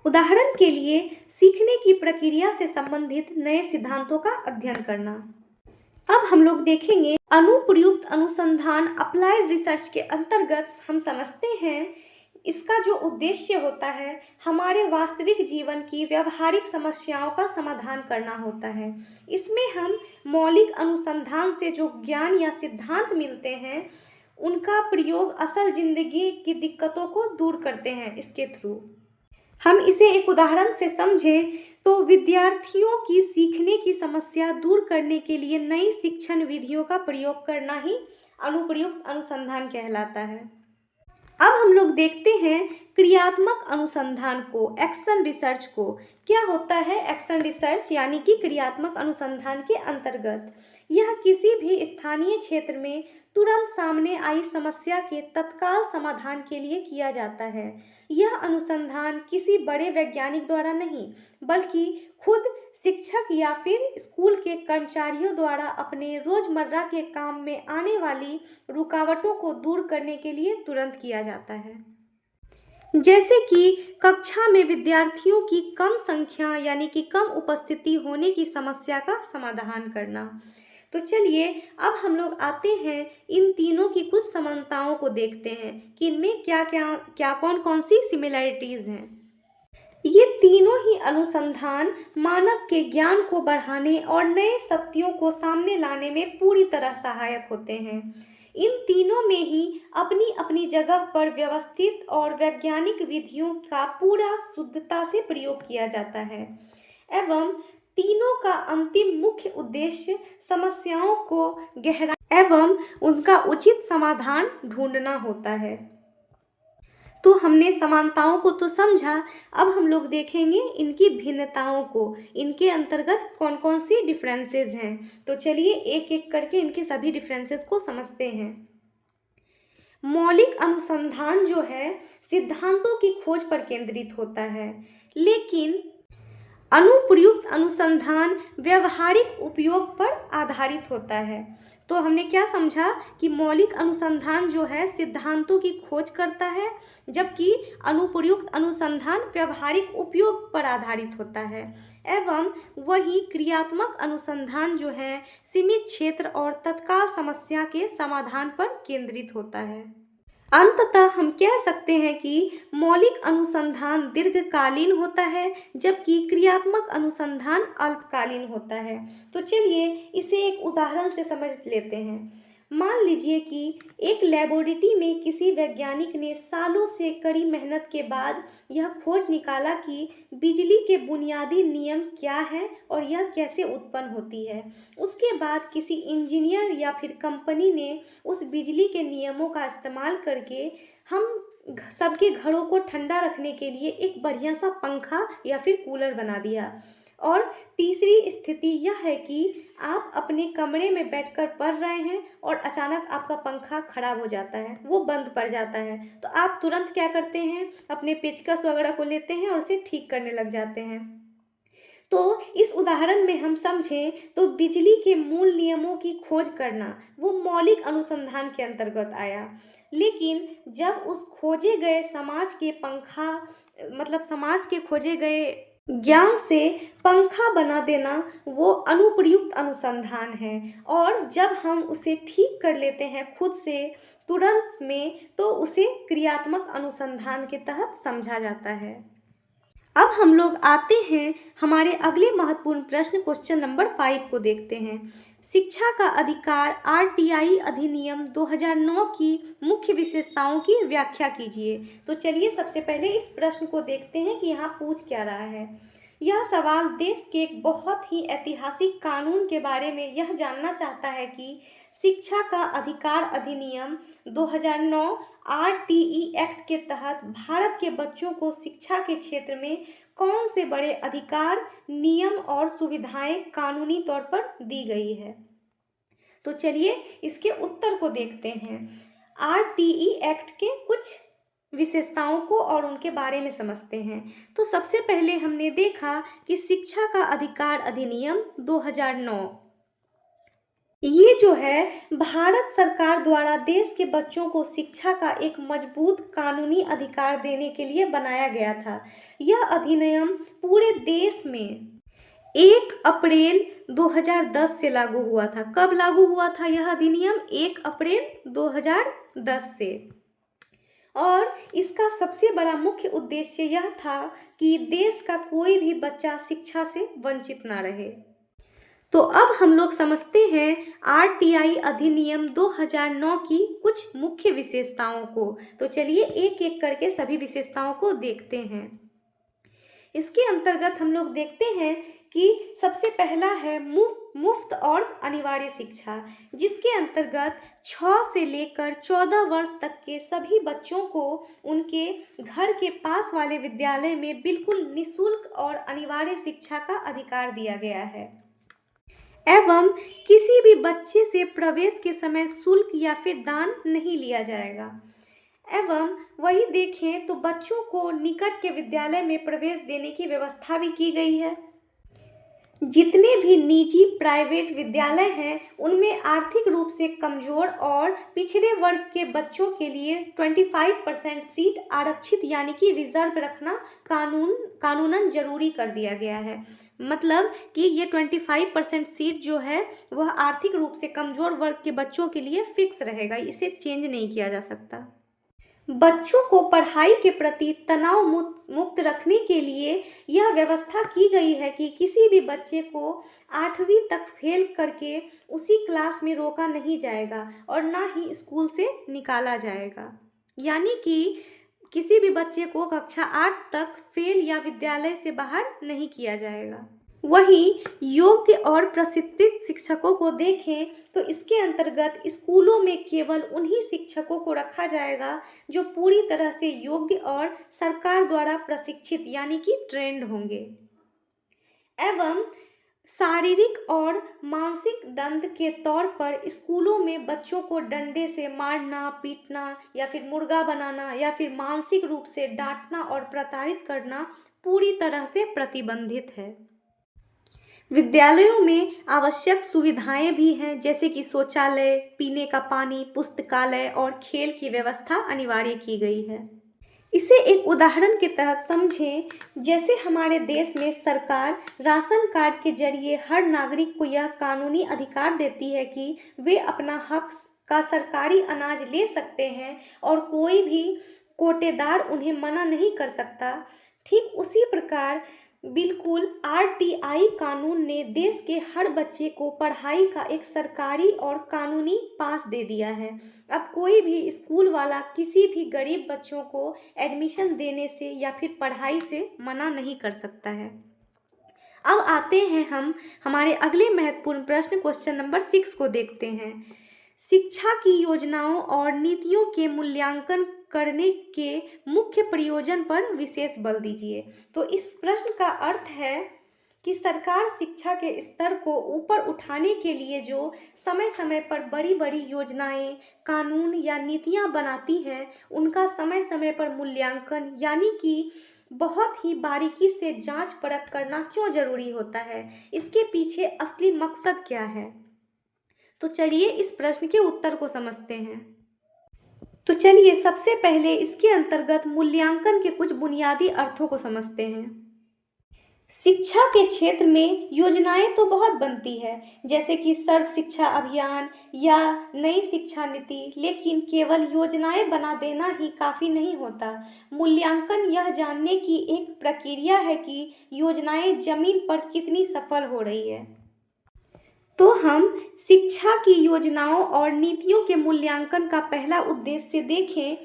उदाहरण के लिए सीखने की प्रक्रिया से संबंधित नए सिद्धांतों का अध्ययन करना। अब हम लोग देखेंगे अनुप्रयुक्त अनुसंधान, अप्लाइड रिसर्च के अंतर्गत हम समझते हैं इसका जो उद्देश्य होता है हमारे वास्तविक जीवन की व्यवहारिक समस्याओं का समाधान करना होता है। इसमें हम मौलिक अनुसंधान से जो ज्ञान या सिद्धांत मिलते हैं उनका प्रयोग असल जिंदगी की दिक्कतों को दूर करते हैं। इसके थ्रू हम इसे एक उदाहरण से समझें तो विद्यार्थियों की सीखने की समस्या दूर करने के लिए नई शिक्षण विधियों का प्रयोग करना ही अनुप्रयुक्त अनुसंधान कहलाता है। अब हम लोग देखते हैं क्रियात्मक अनुसंधान को, एक्शन रिसर्च को। क्या होता है एक्शन रिसर्च यानी कि क्रियात्मक अनुसंधान के अंतर्गत? यह किसी भी स्थानीय क्षेत्र में तुरंत सामने आई समस्या के तत्काल समाधान के लिए किया जाता है। यह अनुसंधान किसी बड़े वैज्ञानिक द्वारा नहीं, बल्कि खुद शिक्षक या फिर स्कूल के कर्मचारियों द्वारा अपने रोजमर्रा के काम में आने वाली रुकावटों को दूर करने के लिए तुरंत किया जाता है। जैसे कि कक्षा में विद्यार्थियों की कम संख्या यानी कि कम उपस्थिति होने की समस्या का समाधान करना। तो चलिए अब हम लोग आते हैं इन तीनों की कुछ समानताओं को देखते हैं कि इनमें क्या कौन कौन सी सिमिलैरिटीज हैं। ये तीनों ही अनुसंधान मानव के ज्ञान को बढ़ाने और नए सत्यों को सामने लाने में पूरी तरह सहायक होते हैं। इन तीनों में ही अपनी अपनी जगह पर व्यवस्थित और वैज्ञानिक विधियों का पूरा शुद्धता से प्रयोग किया जाता है एवं तीनों का अंतिम मुख्य उद्देश्य समस्याओं को गहराई एवं उनका उचित समाधान ढूंढना होता है। तो हमने समानताओं को तो समझा, अब हम लोग देखेंगे इनकी भिन्नताओं को, इनके अंतर्गत कौन कौन सी डिफरेंसेस हैं। तो चलिए एक एक करके इनके सभी डिफरेंसेस को समझते हैं। मौलिक अनुसंधान जो है सिद्धांतों की खोज पर केंद्रित होता है, लेकिन अनुप्रयुक्त अनुसंधान व्यवहारिक उपयोग पर आधारित होता है। तो हमने क्या समझा कि मौलिक अनुसंधान जो है सिद्धांतों की खोज करता है, जबकि अनुप्रयुक्त अनुसंधान व्यवहारिक उपयोग पर आधारित होता है एवं वही क्रियात्मक अनुसंधान जो है सीमित क्षेत्र और तत्काल समस्या के समाधान पर केंद्रित होता है। अंततः हम कह सकते हैं कि मौलिक अनुसंधान दीर्घकालीन होता है, जबकि क्रियात्मक अनुसंधान अल्पकालीन होता है। तो चलिए इसे एक उदाहरण से समझ लेते हैं। मान लीजिए कि एक लेबोरेटरी में किसी वैज्ञानिक ने सालों से कड़ी मेहनत के बाद यह खोज निकाला कि बिजली के बुनियादी नियम क्या हैं और यह कैसे उत्पन्न होती है। उसके बाद किसी इंजीनियर या फिर कंपनी ने उस बिजली के नियमों का इस्तेमाल करके हम सबके घरों को ठंडा रखने के लिए एक बढ़िया सा पंखा या फिर कूलर बना दिया। और तीसरी स्थिति यह है कि आप अपने कमरे में बैठकर पढ़ रहे हैं और अचानक आपका पंखा खराब हो जाता है, वो बंद पड़ जाता है। तो आप तुरंत क्या करते हैं, अपने पेचकस वगैरह को लेते हैं और उसे ठीक करने लग जाते हैं। तो इस उदाहरण में हम समझें तो बिजली के मूल नियमों की खोज करना वो मौलिक अनुसंधान के अंतर्गत आया, लेकिन जब उस खोजे गए समाज के खोजे गए ज्ञान से पंखा बना देना वो अनुप्रयुक्त अनुसंधान है, और जब हम उसे ठीक कर लेते हैं खुद से तुरंत में तो उसे क्रियात्मक अनुसंधान के तहत समझा जाता है। अब हम लोग आते हैं हमारे अगले महत्वपूर्ण प्रश्न क्वेश्चन नंबर 5 को देखते हैं। शिक्षा का अधिकार आरटीआई अधिनियम 2009 की मुख्य विशेषताओं की व्याख्या कीजिए। तो चलिए सबसे पहले इस प्रश्न को देखते हैं कि यहाँ पूछ क्या रहा है। यह सवाल देश के एक बहुत ही ऐतिहासिक कानून के बारे में यह जानना चाहता है कि शिक्षा का अधिकार अधिनियम 2009 आरटीई एक्ट के तहत भारत के बच्चों को शिक्षा के क्षेत्र में कौन से बड़े अधिकार, नियम और सुविधाएं कानूनी तौर पर दी गई है। तो चलिए इसके उत्तर को देखते हैं। आरटीई एक्ट के कुछ विशेषताओं को और उनके बारे में समझते हैं। तो सबसे पहले हमने देखा कि शिक्षा का अधिकार अधिनियम 2009 ये जो है भारत सरकार द्वारा देश के बच्चों को शिक्षा का एक मजबूत कानूनी अधिकार देने के लिए बनाया गया था। यह अधिनियम पूरे देश में 1 अप्रैल 2010 से लागू हुआ था। कब लागू हुआ था यह अधिनियम? 1 अप्रैल 2010 से। और इसका सबसे बड़ा मुख्य उद्देश्य यह था कि देश का कोई भी बच्चा शिक्षा से वंचित ना रहे। तो अब हम लोग समझते हैं आरटीआई अधिनियम 2009 की कुछ मुख्य विशेषताओं को। तो चलिए एक एक करके सभी विशेषताओं को देखते हैं। इसके अंतर्गत हम लोग देखते हैं कि सबसे पहला है मुफ्त और अनिवार्य शिक्षा, जिसके अंतर्गत 6 से लेकर 14 वर्ष तक के सभी बच्चों को उनके घर के पास वाले विद्यालय में बिल्कुल निःशुल्क और अनिवार्य शिक्षा का अधिकार दिया गया है। एवं किसी भी बच्चे से प्रवेश के समय शुल्क या फिर दान नहीं लिया जाएगा। एवं वही देखें तो बच्चों को निकट के विद्यालय में प्रवेश देने की व्यवस्था भी की गई है। जितने भी निजी प्राइवेट विद्यालय हैं उनमें आर्थिक रूप से कमजोर और पिछड़े वर्ग के बच्चों के लिए 25% सीट आरक्षित यानी कि रिजर्व रखना कानूनन जरूरी कर दिया गया है। मतलब कि ये 25% सीट जो है वह आर्थिक रूप से कमजोर वर्ग के बच्चों के लिए फिक्स रहेगा, इसे चेंज नहीं किया जा सकता। बच्चों को पढ़ाई के प्रति तनाव मुक्त रखने के लिए यह व्यवस्था की गई है कि किसी भी बच्चे को 8वीं तक फेल करके उसी क्लास में रोका नहीं जाएगा और ना ही स्कूल से निकाला जाएगा। यानी कि किसी भी बच्चे को कक्षा 8 तक फेल या विद्यालय से बाहर नहीं किया जाएगा। वहीं योग्य और प्रशिक्षित शिक्षकों को देखें तो इसके अंतर्गत स्कूलों में केवल उन्हीं शिक्षकों को रखा जाएगा जो पूरी तरह से योग्य और सरकार द्वारा प्रशिक्षित यानी कि ट्रेंड होंगे। एवं शारीरिक और मानसिक दंड के तौर पर स्कूलों में बच्चों को डंडे से मारना, पीटना या फिर मुर्गा बनाना या फिर मानसिक रूप से डांटना और प्रताड़ित करना पूरी तरह से प्रतिबंधित है। विद्यालयों में आवश्यक सुविधाएं भी हैं जैसे कि शौचालय, पीने का पानी, पुस्तकालय और खेल की व्यवस्था अनिवार्य की गई है। इसे एक उदाहरण के तहत समझें, जैसे हमारे देश में सरकार राशन कार्ड के जरिए हर नागरिक को यह कानूनी अधिकार देती है कि वे अपना हक का सरकारी अनाज ले सकते हैं और कोई भी कोटेदार उन्हें मना नहीं कर सकता। ठीक उसी प्रकार बिल्कुल आरटीआई कानून ने देश के हर बच्चे को पढ़ाई का एक सरकारी और कानूनी पास दे दिया है। अब कोई भी स्कूल वाला किसी भी गरीब बच्चों को एडमिशन देने से या फिर पढ़ाई से मना नहीं कर सकता है। अब आते हैं हम हमारे अगले महत्वपूर्ण प्रश्न क्वेश्चन नंबर 6 को देखते हैं। शिक्षा की योजनाओं और नीतियों के मूल्यांकन करने के मुख्य प्रयोजन पर विशेष बल दीजिए। तो इस प्रश्न का अर्थ है कि सरकार शिक्षा के स्तर को ऊपर उठाने के लिए जो समय समय पर बड़ी बड़ी योजनाएं, कानून या नीतियां बनाती है उनका समय समय पर मूल्यांकन यानी कि बहुत ही बारीकी से जांच परख करना क्यों जरूरी होता है, इसके पीछे असली मकसद क्या है। तो चलिए इस प्रश्न के उत्तर को समझते हैं। तो चलिए सबसे पहले इसके अंतर्गत मूल्यांकन के कुछ बुनियादी अर्थों को समझते हैं। शिक्षा के क्षेत्र में योजनाएं तो बहुत बनती है जैसे कि सर्व शिक्षा अभियान या नई शिक्षा नीति, लेकिन केवल योजनाएं बना देना ही काफ़ी नहीं होता। मूल्यांकन यह जानने की एक प्रक्रिया है कि योजनाएं जमीन पर कितनी सफल हो रही है। तो हम शिक्षा की योजनाओं और नीतियों के मूल्यांकन का पहला उद्देश्य देखें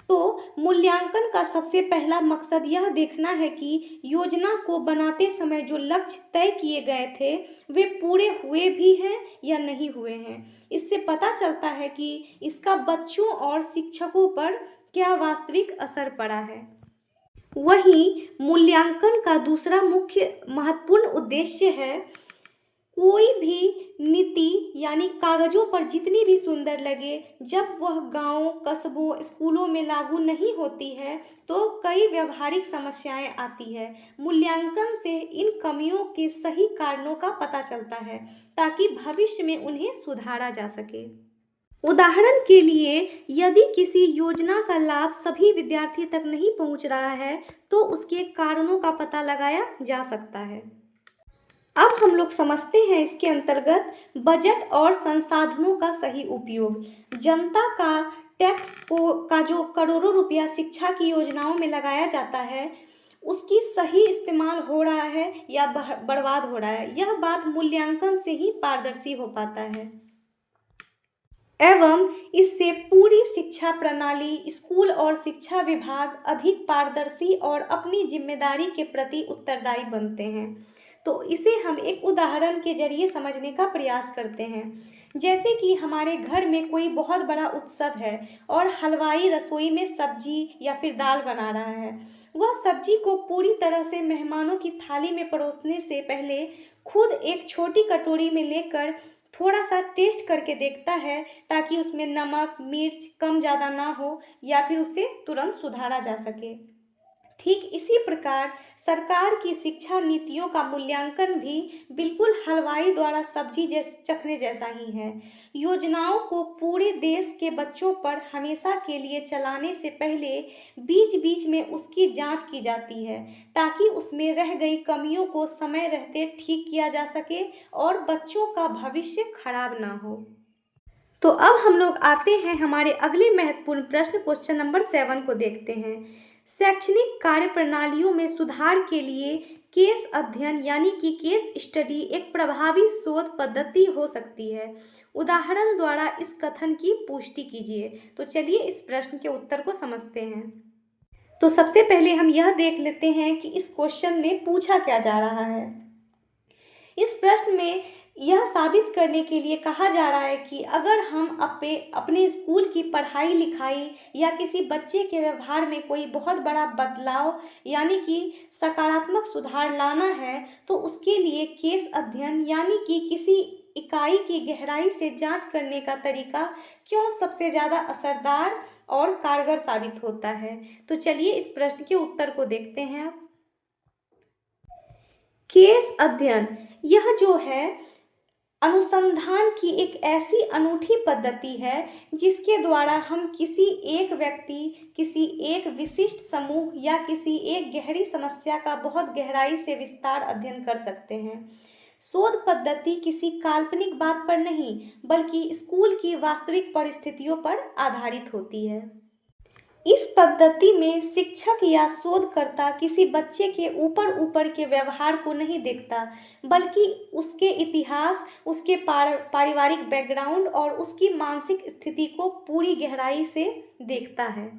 तो मूल्यांकन का सबसे पहला मकसद यह देखना है कि योजना को बनाते समय जो लक्ष्य तय किए गए थे वे पूरे हुए भी हैं या नहीं हुए हैं। इससे पता चलता है कि इसका बच्चों और शिक्षकों पर क्या वास्तविक असर पड़ा है। वहीं मूल्यांकन का दूसरा मुख्य महत्वपूर्ण उद्देश्य है कोई भी नीति यानी कागजों पर जितनी भी सुंदर लगे, जब वह गांव, कस्बों, स्कूलों में लागू नहीं होती है तो कई व्यावहारिक समस्याएं आती है। मूल्यांकन से इन कमियों के सही कारणों का पता चलता है ताकि भविष्य में उन्हें सुधारा जा सके। उदाहरण के लिए यदि किसी योजना का लाभ सभी विद्यार्थी तक नहीं पहुंच रहा है तो उसके कारणों का पता लगाया जा सकता है। अब हम लोग समझते हैं इसके अंतर्गत बजट और संसाधनों का सही उपयोग। जनता का टैक्स का जो करोड़ों रुपया शिक्षा की योजनाओं में लगाया जाता है उसकी सही इस्तेमाल हो रहा है या बर्बाद हो रहा है, यह बात मूल्यांकन से ही पारदर्शी हो पाता है। एवं इससे पूरी शिक्षा प्रणाली, स्कूल और शिक्षा विभाग अधिक पारदर्शी और अपनी जिम्मेदारी के प्रति उत्तरदायी बनते हैं। तो इसे हम एक उदाहरण के जरिए समझने का प्रयास करते हैं। जैसे कि हमारे घर में कोई बहुत बड़ा उत्सव है और हलवाई रसोई में सब्जी या फिर दाल बना रहा है। वह सब्जी को पूरी तरह से मेहमानों की थाली में परोसने से पहले खुद एक छोटी कटोरी में लेकर थोड़ा सा टेस्ट करके देखता है, ताकि उसमें नमक मिर्च कम ज़्यादा ना हो या फिर उसे तुरंत सुधारा जा सके। ठीक इसी प्रकार सरकार की शिक्षा नीतियों का मूल्यांकन भी बिल्कुल हलवाई द्वारा सब्जी चखने जैसा ही है। योजनाओं को पूरे देश के बच्चों पर हमेशा के लिए चलाने से पहले बीच बीच में उसकी जांच की जाती है, ताकि उसमें रह गई कमियों को समय रहते ठीक किया जा सके और बच्चों का भविष्य खराब ना हो। तो अब हम लोग आते हैं हमारे अगले महत्वपूर्ण प्रश्न, क्वेश्चन नंबर 7 को देखते हैं। शैक्षणिक कार्य प्रणालियों में सुधार के लिए केस अध्ययन यानी कि केस स्टडी एक प्रभावी शोध पद्धति हो सकती है। उदाहरण द्वारा इस कथन की पुष्टि कीजिए। तो चलिए इस प्रश्न के उत्तर को समझते हैं। तो सबसे पहले हम यह देख लेते हैं कि इस क्वेश्चन में पूछा क्या जा रहा है। इस प्रश्न में यह साबित करने के लिए कहा जा रहा है कि अगर हम अपने स्कूल की पढ़ाई लिखाई या किसी बच्चे के व्यवहार में कोई बहुत बड़ा बदलाव यानी कि सकारात्मक सुधार लाना है, तो उसके लिए केस अध्ययन यानी कि किसी इकाई की गहराई से जांच करने का तरीका क्यों सबसे ज़्यादा असरदार और कारगर साबित होता है। तो चलिए इस प्रश्न के उत्तर को देखते हैं। केस अध्ययन यह जो है अनुसंधान की एक ऐसी अनूठी पद्धति है जिसके द्वारा हम किसी एक व्यक्ति, किसी एक विशिष्ट समूह या किसी एक गहरी समस्या का बहुत गहराई से विस्तार अध्ययन कर सकते हैं। शोध पद्धति किसी काल्पनिक बात पर नहीं बल्कि स्कूल की वास्तविक परिस्थितियों पर आधारित होती है। इस पद्धति में शिक्षक या शोधकर्ता किसी बच्चे के ऊपर के व्यवहार को नहीं देखता, बल्कि उसके इतिहास, उसके पारिवारिक बैकग्राउंड और उसकी मानसिक स्थिति को पूरी गहराई से देखता है।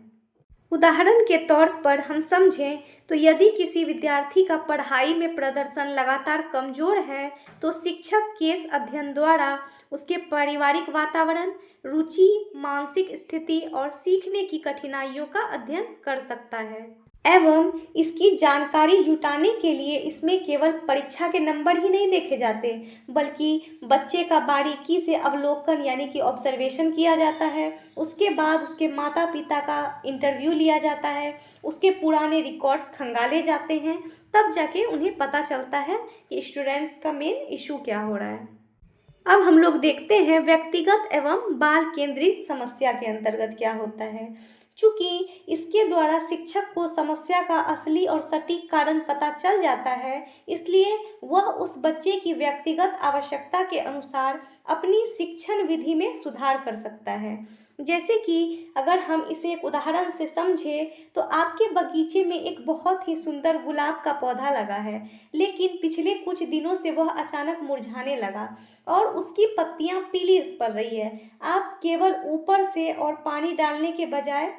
उदाहरण के तौर पर हम समझें तो यदि किसी विद्यार्थी का पढ़ाई में प्रदर्शन लगातार कमजोर है, तो शिक्षक केस अध्ययन द्वारा उसके पारिवारिक वातावरण, रुचि, मानसिक स्थिति और सीखने की कठिनाइयों का अध्ययन कर सकता है एवं इसकी जानकारी जुटाने के लिए इसमें केवल परीक्षा के नंबर ही नहीं देखे जाते, बल्कि बच्चे का बारीकी से अवलोकन यानी कि ऑब्जर्वेशन किया जाता है। उसके बाद उसके माता पिता का इंटरव्यू लिया जाता है, उसके पुराने रिकॉर्ड्स खंगाले जाते हैं, तब जाके उन्हें पता चलता है कि स्टूडेंट्स का मेन इशू क्या हो रहा है। अब हम लोग देखते हैं व्यक्तिगत एवं बाल केंद्रित समस्या के अंतर्गत क्या होता है। चूँकि इसके द्वारा शिक्षक को समस्या का असली और सटीक कारण पता चल जाता है, इसलिए वह उस बच्चे की व्यक्तिगत आवश्यकता के अनुसार अपनी शिक्षण विधि में सुधार कर सकता है। जैसे कि अगर हम इसे एक उदाहरण से समझें तो आपके बगीचे में एक बहुत ही सुंदर गुलाब का पौधा लगा है, लेकिन पिछले कुछ दिनों से वह अचानक मुरझाने लगा और उसकी पत्तियां पीली पड़ रही है। आप केवल ऊपर से और पानी डालने के बजाय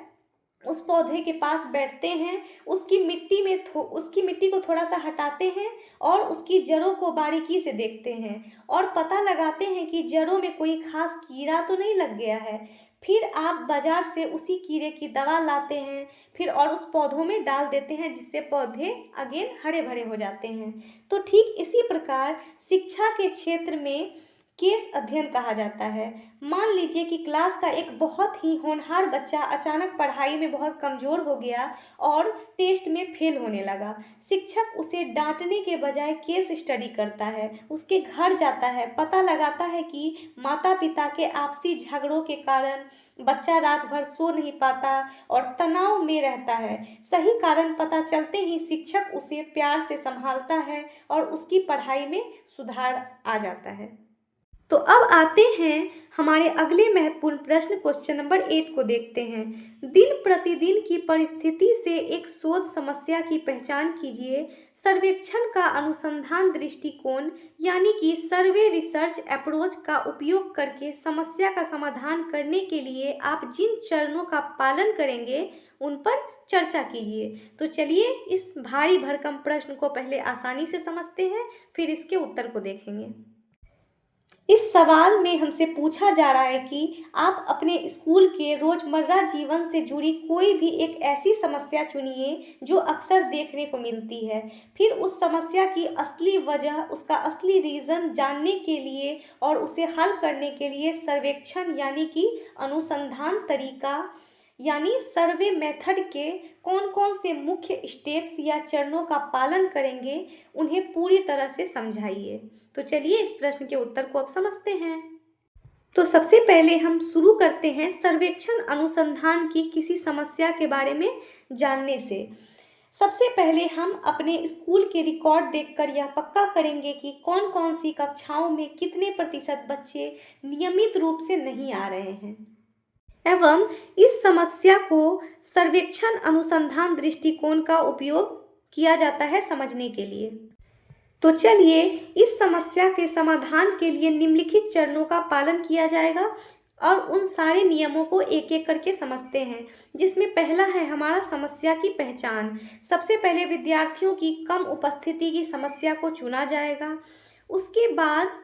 उस पौधे के पास बैठते हैं, उसकी मिट्टी को थोड़ा सा हटाते हैं और उसकी जड़ों को बारीकी से देखते हैं और पता लगाते हैं कि जड़ों में कोई खास कीड़ा तो नहीं लग गया है। फिर आप बाजार से उसी कीड़े की दवा लाते हैं फिर और उस पौधों में डाल देते हैं, जिससे पौधे अगेन हरे भरे हो जाते हैं। तो ठीक इसी प्रकार शिक्षा के क्षेत्र में केस अध्ययन कहा जाता है। मान लीजिए कि क्लास का एक बहुत ही होनहार बच्चा अचानक पढ़ाई में बहुत कमज़ोर हो गया और टेस्ट में फेल होने लगा। शिक्षक उसे डांटने के बजाय केस स्टडी करता है, उसके घर जाता है, पता लगाता है कि माता पिता के आपसी झगड़ों के कारण बच्चा रात भर सो नहीं पाता और तनाव में रहता है। सही कारण पता चलते ही शिक्षक उसे प्यार से संभालता है और उसकी पढ़ाई में सुधार आ जाता है। तो अब आते हैं हमारे अगले महत्वपूर्ण प्रश्न, क्वेश्चन नंबर 8 को देखते हैं। दिन प्रतिदिन की परिस्थिति से एक शोध समस्या की पहचान कीजिए। सर्वेक्षण का अनुसंधान दृष्टिकोण यानी कि सर्वे रिसर्च अप्रोच का उपयोग करके समस्या का समाधान करने के लिए आप जिन चरणों का पालन करेंगे उन पर चर्चा कीजिए। तो चलिए इस भारी भरकम प्रश्न को पहले आसानी से समझते हैं, फिर इसके उत्तर को देखेंगे। इस सवाल में हमसे पूछा जा रहा है कि आप अपने स्कूल के रोजमर्रा जीवन से जुड़ी कोई भी एक ऐसी समस्या चुनिए जो अक्सर देखने को मिलती है। फिर उस समस्या की असली वजह, उसका असली रीज़न जानने के लिए और उसे हल करने के लिए सर्वेक्षण यानी कि अनुसंधान तरीका यानी सर्वे मेथड के कौन कौन से मुख्य स्टेप्स या चरणों का पालन करेंगे, उन्हें पूरी तरह से समझाइए। तो चलिए इस प्रश्न के उत्तर को अब समझते हैं। तो सबसे पहले हम शुरू करते हैं सर्वेक्षण अनुसंधान की किसी समस्या के बारे में जानने से। सबसे पहले हम अपने स्कूल के रिकॉर्ड देखकर यह पक्का करेंगे कि कौन कौन सी कक्षाओं में कितने प्रतिशत बच्चे नियमित रूप से नहीं आ रहे हैं, एवं इस समस्या को सर्वेक्षण अनुसंधान दृष्टिकोण का उपयोग किया जाता है समझने के लिए। तो चलिए इस समस्या के समाधान के लिए निम्नलिखित चरणों का पालन किया जाएगा और उन सारे नियमों को एक एक करके समझते हैं, जिसमें पहला है हमारा समस्या की पहचान। सबसे पहले विद्यार्थियों की कम उपस्थिति की समस्या को चुना जाएगा। उसके बाद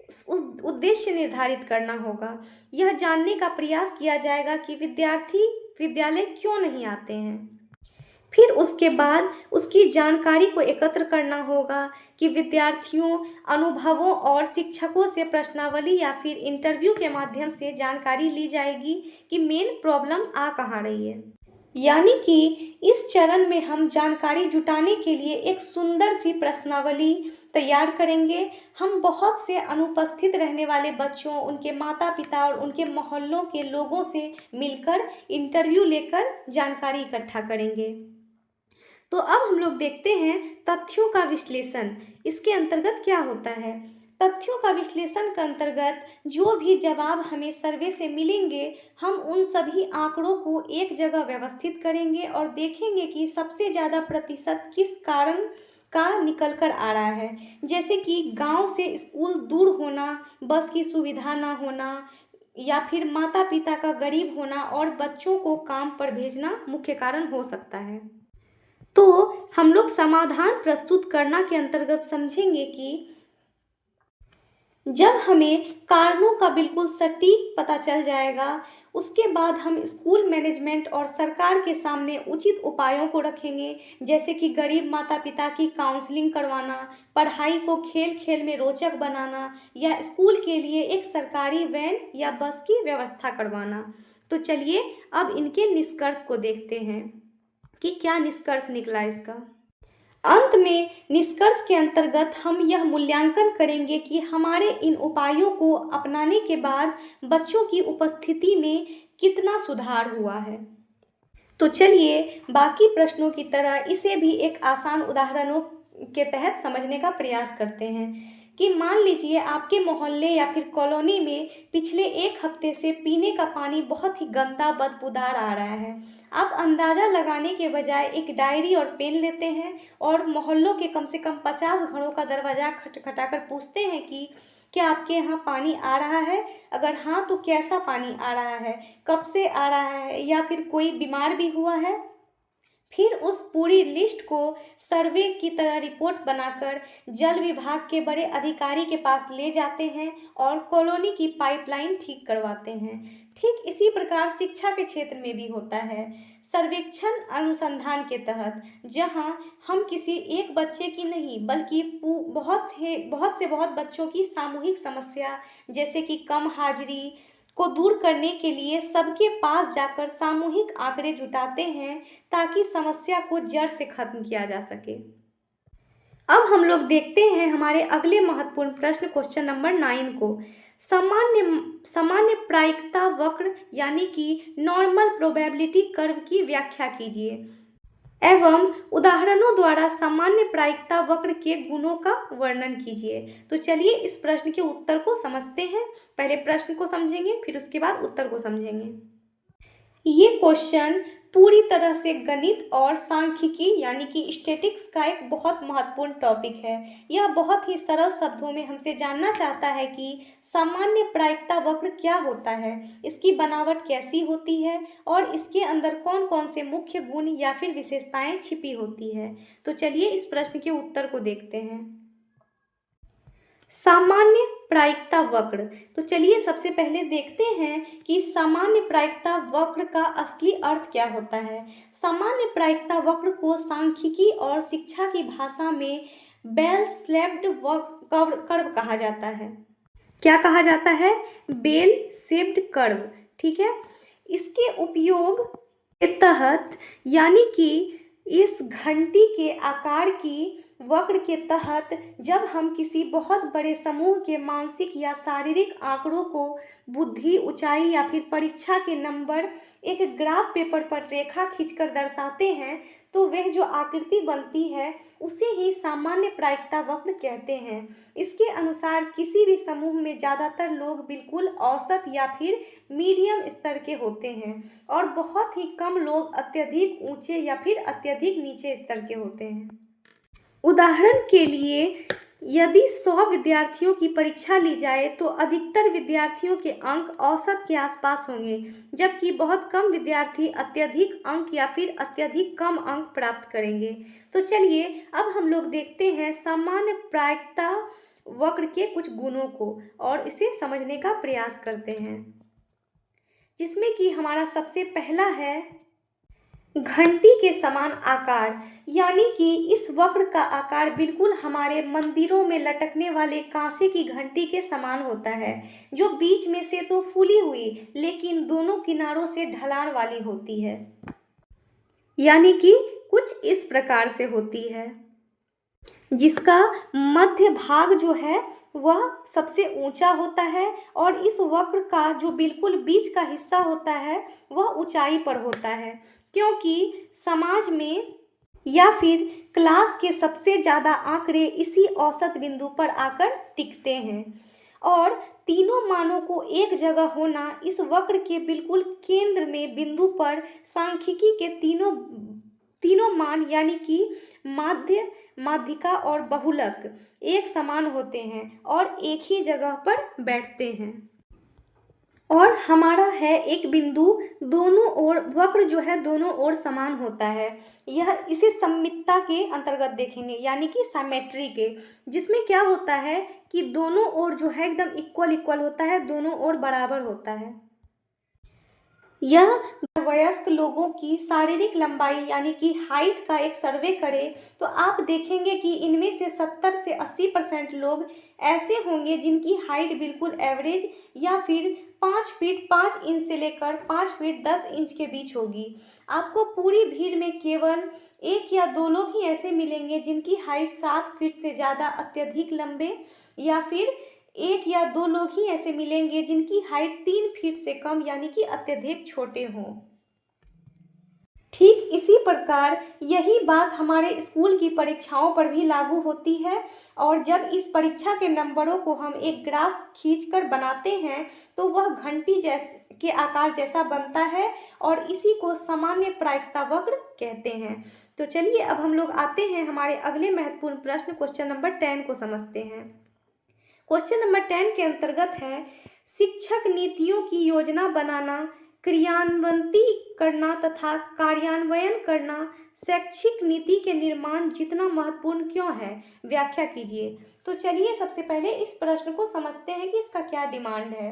उस उद्देश्य निर्धारित करना होगा। यह जानने का प्रयास किया जाएगा कि विद्यार्थी विद्यालय क्यों नहीं आते हैं। फिर उसके बाद उसकी जानकारी को एकत्र करना होगा कि विद्यार्थियों, अनुभवों और शिक्षकों से प्रश्नावली या फिर इंटरव्यू के माध्यम से जानकारी ली जाएगी कि मेन प्रॉब्लम आ कहाँ रही है। यानी कि इस चरण में हम जानकारी जुटाने के लिए एक सुंदर सी प्रश्नावली तैयार करेंगे। हम बहुत से अनुपस्थित रहने वाले बच्चों, उनके माता पिता और उनके मोहल्लों के लोगों से मिलकर इंटरव्यू लेकर जानकारी इकट्ठा करेंगे। तो अब हम लोग देखते हैं तथ्यों का विश्लेषण। इसके अंतर्गत क्या होता है? तथ्यों का विश्लेषण के अंतर्गत जो भी जवाब हमें सर्वे से मिलेंगे, हम उन सभी आंकड़ों को एक जगह व्यवस्थित करेंगे और देखेंगे कि सबसे ज़्यादा प्रतिशत किस कारण का निकल कर आ रहा है। जैसे कि गांव से स्कूल दूर होना, बस की सुविधा ना होना, या फिर माता पिता का गरीब होना और बच्चों को काम पर भेजना मुख्य कारण हो सकता है। तो हम लोग समाधान प्रस्तुत करना के अंतर्गत समझेंगे कि जब हमें कारणों का बिल्कुल सटीक पता चल जाएगा, उसके बाद हम स्कूल मैनेजमेंट और सरकार के सामने उचित उपायों को रखेंगे, जैसे कि गरीब माता पिता की काउंसलिंग करवाना, पढ़ाई को खेल खेल में रोचक बनाना या स्कूल के लिए एक सरकारी वैन या बस की व्यवस्था करवाना। तो चलिए अब इनके निष्कर्ष को देखते हैं कि क्या निष्कर्ष निकला इसका। अंत में निष्कर्ष के अंतर्गत हम यह मूल्यांकन करेंगे कि हमारे इन उपायों को अपनाने के बाद बच्चों की उपस्थिति में कितना सुधार हुआ है। तो चलिए बाकी प्रश्नों की तरह इसे भी एक आसान उदाहरणों के तहत समझने का प्रयास करते हैं कि मान लीजिए आपके मोहल्ले या फिर कॉलोनी में पिछले एक हफ्ते से पीने का पानी बहुत ही गंदा बदबूदार आ रहा है। आप अंदाज़ा लगाने के बजाय एक डायरी और पेन लेते हैं और मोहल्लों के कम से कम 50 घरों का दरवाज़ा खटखटाकर पूछते हैं कि क्या आपके यहाँ पानी आ रहा है? अगर हाँ तो कैसा पानी आ रहा है, कब से आ रहा है, या फिर कोई बीमार भी हुआ है। फिर उस पूरी लिस्ट को सर्वे की तरह रिपोर्ट बनाकर जल विभाग के बड़े अधिकारी के पास ले जाते हैं और कॉलोनी की पाइपलाइन ठीक करवाते हैं। ठीक इसी प्रकार शिक्षा के क्षेत्र में भी होता है। सर्वेक्षण अनुसंधान के तहत जहां हम किसी एक बच्चे की नहीं बल्कि बहुत से बहुत बच्चों की सामूहिक समस्या, जैसे कि कम हाजिरी को दूर करने के लिए सबके पास जाकर सामूहिक आंकड़े जुटाते हैं ताकि समस्या को जड़ से खत्म किया जा सके। अब हम लोग देखते हैं हमारे अगले महत्वपूर्ण प्रश्न, क्वेश्चन नंबर 9 को। सामान्य प्रायिकता वक्र यानी कि नॉर्मल प्रोबेबिलिटी कर्व की व्याख्या कीजिए। एवं उदाहरणों द्वारा सामान्य प्रायिकता वक्र के गुणों का वर्णन कीजिए। तो चलिए इस प्रश्न के उत्तर को समझते हैं। पहले प्रश्न को समझेंगे, फिर उसके बाद उत्तर को समझेंगे। ये क्वेश्चन पूरी तरह से गणित और सांख्यिकी यानी कि स्टैटिक्स का एक बहुत महत्वपूर्ण टॉपिक है। यह बहुत ही सरल शब्दों में हमसे जानना चाहता है कि सामान्य प्रायिकता वक्र क्या होता है, इसकी बनावट कैसी होती है और इसके अंदर कौन कौन से मुख्य गुण या फिर विशेषताएं छिपी होती है। तो चलिए इस प्रश्न के उत्तर को देखते हैं। सामान्य प्रायिकता वक्र। तो चलिए सबसे पहले देखते हैं कि सामान्य प्रायिकता वक्र का असली अर्थ क्या होता है। सामान्य प्रायिकता वक्र को सांख्यिकी और शिक्षा की भाषा में बेल शेप्ड कर्व कहा जाता है। क्या कहा जाता है? Bell shaped curve. ठीक है। इसके उपयोग के तहत यानी कि इस घंटी के आकार की वक्र के तहत जब हम किसी बहुत बड़े समूह के मानसिक या शारीरिक आंकड़ों को बुद्धि, ऊंचाई या फिर परीक्षा के नंबर एक ग्राफ पेपर पर रेखा खींचकर दर्शाते हैं, तो वह जो आकृति बनती है उसे ही सामान्य प्रायिकता वक्र कहते हैं। इसके अनुसार किसी भी समूह में ज़्यादातर लोग बिल्कुल औसत या फिर मीडियम स्तर के होते हैं और बहुत ही कम लोग अत्यधिक ऊंचे या फिर अत्यधिक नीचे स्तर के होते हैं। उदाहरण के लिए यदि 100 विद्यार्थियों की परीक्षा ली जाए तो अधिकतर विद्यार्थियों के अंक औसत के आसपास होंगे, जबकि बहुत कम विद्यार्थी अत्यधिक अंक या फिर अत्यधिक कम अंक प्राप्त करेंगे। तो चलिए अब हम लोग देखते हैं सामान्य प्रायिकता वक्र के कुछ गुणों को और इसे समझने का प्रयास करते हैं, जिसमें कि हमारा सबसे पहला है घंटी के समान आकार। यानी कि इस वक्र का आकार बिल्कुल हमारे मंदिरों में लटकने वाले कांसे की घंटी के समान होता है, जो बीच में से तो फूली हुई लेकिन दोनों किनारों से ढलान वाली होती है। यानी कि कुछ इस प्रकार से होती है, जिसका मध्य भाग जो है वह सबसे ऊंचा होता है और इस वक्र का जो बिल्कुल बीच का हिस्सा होता है वह ऊंचाई पर होता है, क्योंकि समाज में या फिर क्लास के सबसे ज़्यादा आंकड़े इसी औसत बिंदु पर आकर टिकते हैं और तीनों मानों को एक जगह होना इस वक्र के बिल्कुल केंद्र में बिंदु पर सांख्यिकी के तीनों मान यानी कि माध्य, माध्यिका और बहुलक एक समान होते हैं और एक ही जगह पर बैठते हैं। और हमारा है एक बिंदु दोनों ओर, वक्र जो है दोनों ओर समान होता है। यह इसे सममितता के अंतर्गत देखेंगे यानी कि सिमेट्री के, जिसमें क्या होता है कि दोनों ओर जो है एकदम इक्वल होता है, दोनों ओर बराबर होता है। यह वयस्क लोगों की शारीरिक लंबाई यानी कि हाइट का एक सर्वे करें तो आप देखेंगे कि इनमें से 70 से 80% लोग ऐसे होंगे जिनकी हाइट बिल्कुल एवरेज या फिर 5 फीट 5 इंच से लेकर 5 फीट 10 इंच के बीच होगी। आपको पूरी भीड़ में केवल 1 या 2 लोग ही ऐसे मिलेंगे जिनकी हाइट 7 फीट से ज़्यादा अत्यधिक लंबे, या फिर 1 या 2 लोग ही ऐसे मिलेंगे जिनकी हाइट 3 फीट से कम यानी कि अत्यधिक छोटे हों। ठीक इसी प्रकार यही बात हमारे स्कूल की परीक्षाओं पर भी लागू होती है और जब इस परीक्षा के नंबरों को हम एक ग्राफ खींचकर बनाते हैं तो वह घंटी जैसे के आकार जैसा बनता है और इसी को सामान्य प्रायिकता वक्र कहते हैं। तो चलिए अब हम लोग आते हैं हमारे अगले महत्वपूर्ण प्रश्न क्वेश्चन नंबर 10 को समझते हैं। क्वेश्चन नंबर 10 के अंतर्गत है शिक्षक नीतियों की योजना बनाना, क्रियान्वित करना तथा कार्यान्वयन करना शैक्षिक नीति के निर्माण जितना महत्वपूर्ण क्यों है, व्याख्या कीजिए। तो चलिए सबसे पहले इस प्रश्न को समझते हैं कि इसका क्या डिमांड है।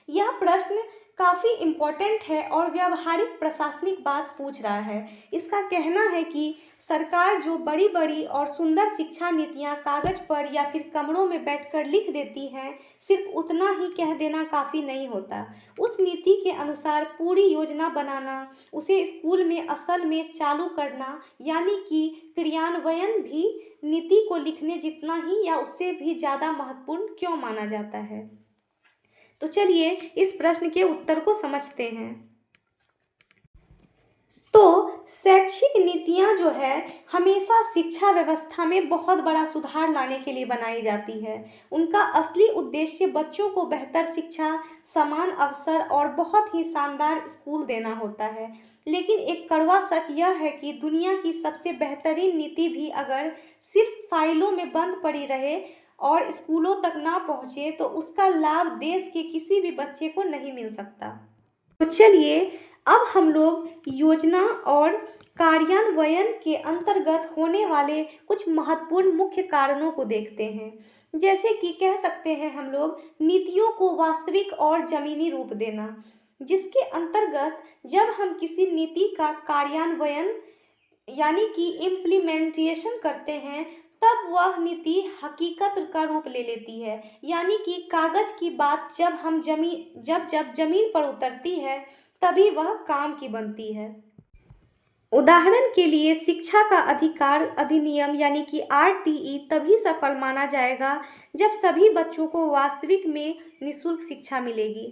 यह प्रश्न काफ़ी इम्पोर्टेंट है और व्यावहारिक प्रशासनिक बात पूछ रहा है। इसका कहना है कि सरकार जो बड़ी बड़ी और सुंदर शिक्षा नीतियां कागज पर या फिर कमरों में बैठकर लिख देती हैं, सिर्फ उतना ही कह देना काफ़ी नहीं होता। उस नीति के अनुसार पूरी योजना बनाना, उसे स्कूल में असल में चालू करना यानी कि क्रियान्वयन भी नीति को लिखने जितना ही या उससे भी ज़्यादा महत्वपूर्ण क्यों माना जाता है। तो चलिए इस प्रश्न के उत्तर को समझते हैं। तो शैक्षिक नीतियाँ जो है हमेशा शिक्षा व्यवस्था में बहुत बड़ा सुधार लाने के लिए बनाई जाती है। उनका असली उद्देश्य बच्चों को बेहतर शिक्षा, समान अवसर और बहुत ही शानदार स्कूल देना होता है। लेकिन एक कड़वा सच यह है कि दुनिया की सबसे बेहतरीन नीति भी अगर सिर्फ फाइलों में बंद पड़ी रहे और स्कूलों तक ना पहुँचे तो उसका लाभ देश के किसी भी बच्चे को नहीं मिल सकता। तो चलिए अब हम लोग योजना और कार्यान्वयन के अंतर्गत होने वाले कुछ महत्वपूर्ण मुख्य कारणों को देखते हैं। जैसे कि कह सकते हैं हम लोग नीतियों को वास्तविक और जमीनी रूप देना, जिसके अंतर्गत जब हम किसी नीति का कार्यान्वयन यानी कि इम्प्लीमेंटेशन करते हैं तब वह नीति हकीकत का रूप ले लेती है। यानी कि कागज की बात जब जमीन पर उतरती है तभी वह काम की बनती है। उदाहरण के लिए शिक्षा का अधिकार अधिनियम यानी कि आरटीई तभी सफल माना जाएगा जब सभी बच्चों को वास्तविक में निःशुल्क शिक्षा मिलेगी।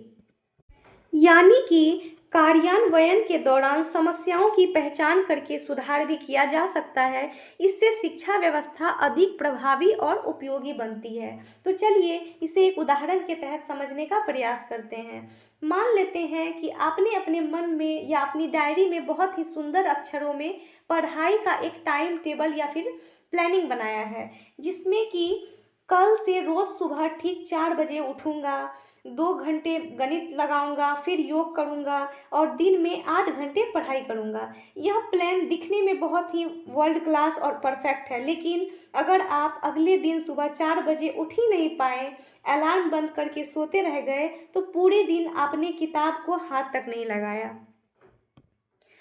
यानी कि कार्यान्वयन के दौरान समस्याओं की पहचान करके सुधार भी किया जा सकता है। इससे शिक्षा व्यवस्था अधिक प्रभावी और उपयोगी बनती है। तो चलिए इसे एक उदाहरण के तहत समझने का प्रयास करते हैं। मान लेते हैं कि आपने अपने मन में या अपनी डायरी में बहुत ही सुंदर अक्षरों में पढ़ाई का एक टाइम टेबल या फिर प्लानिंग बनाया है, जिसमें कि कल से रोज़ सुबह ठीक 4 बजे उठूँगा, 2 घंटे गणित लगाऊंगा, फिर योग करूंगा और दिन में 8 घंटे पढ़ाई करूंगा। यह प्लान दिखने में बहुत ही वर्ल्ड क्लास और परफेक्ट है, लेकिन अगर आप अगले दिन सुबह 4 बजे उठ ही नहीं पाए, अलार्म बंद करके सोते रह गए, तो पूरे दिन आपने किताब को हाथ तक नहीं लगाया।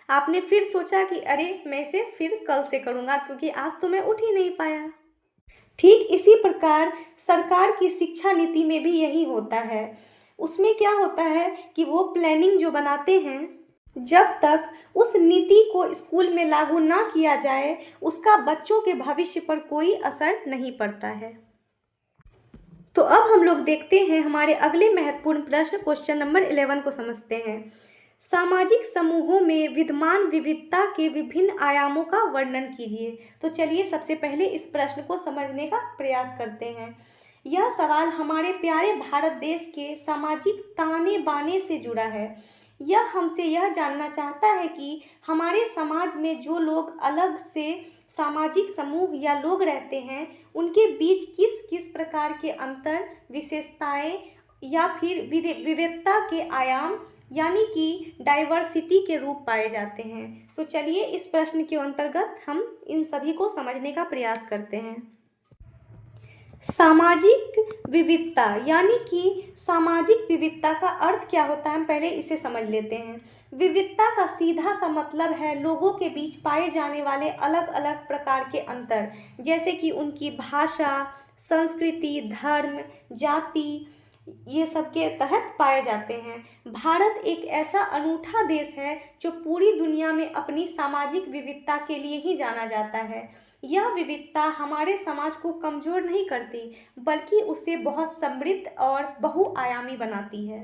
आपने फिर सोचा कि अरे मैं इसे फिर कल से करूंगा क्योंकि आज तो मैं उठ ही नहीं पाया। ठीक इसी प्रकार सरकार की शिक्षा नीति में भी यही होता है। उसमें क्या होता है कि वो प्लानिंग जो बनाते हैं, जब तक उस नीति को स्कूल में लागू ना किया जाए उसका बच्चों के भविष्य पर कोई असर नहीं पड़ता है। तो अब हम लोग देखते हैं हमारे अगले महत्वपूर्ण प्रश्न, क्वेश्चन नंबर 11 को समझते हैं। सामाजिक समूहों में विद्यमान विविधता के विभिन्न आयामों का वर्णन कीजिए। तो चलिए सबसे पहले इस प्रश्न को समझने का प्रयास करते हैं। यह सवाल हमारे प्यारे भारत देश के सामाजिक ताने बाने से जुड़ा है। यह हमसे यह जानना चाहता है कि हमारे समाज में जो लोग अलग से सामाजिक समूह या लोग रहते हैं उनके बीच किस किस प्रकार के अंतर, विशेषताएं या फिर विविधता के आयाम यानी कि डाइवर्सिटी के रूप पाए जाते हैं। तो चलिए इस प्रश्न के अंतर्गत हम इन सभी को समझने का प्रयास करते हैं। सामाजिक विविधता यानी कि सामाजिक विविधता का अर्थ क्या होता है, हम पहले इसे समझ लेते हैं। विविधता का सीधा सा मतलब है लोगों के बीच पाए जाने वाले अलग अलग प्रकार के अंतर, जैसे कि उनकी भाषा, संस्कृति, धर्म, जाति, ये सब के तहत पाए जाते हैं। भारत एक ऐसा अनूठा देश है जो पूरी दुनिया में अपनी सामाजिक विविधता के लिए ही जाना जाता है। यह विविधता हमारे समाज को कमज़ोर नहीं करती बल्कि उसे बहुत समृद्ध और बहुआयामी बनाती है।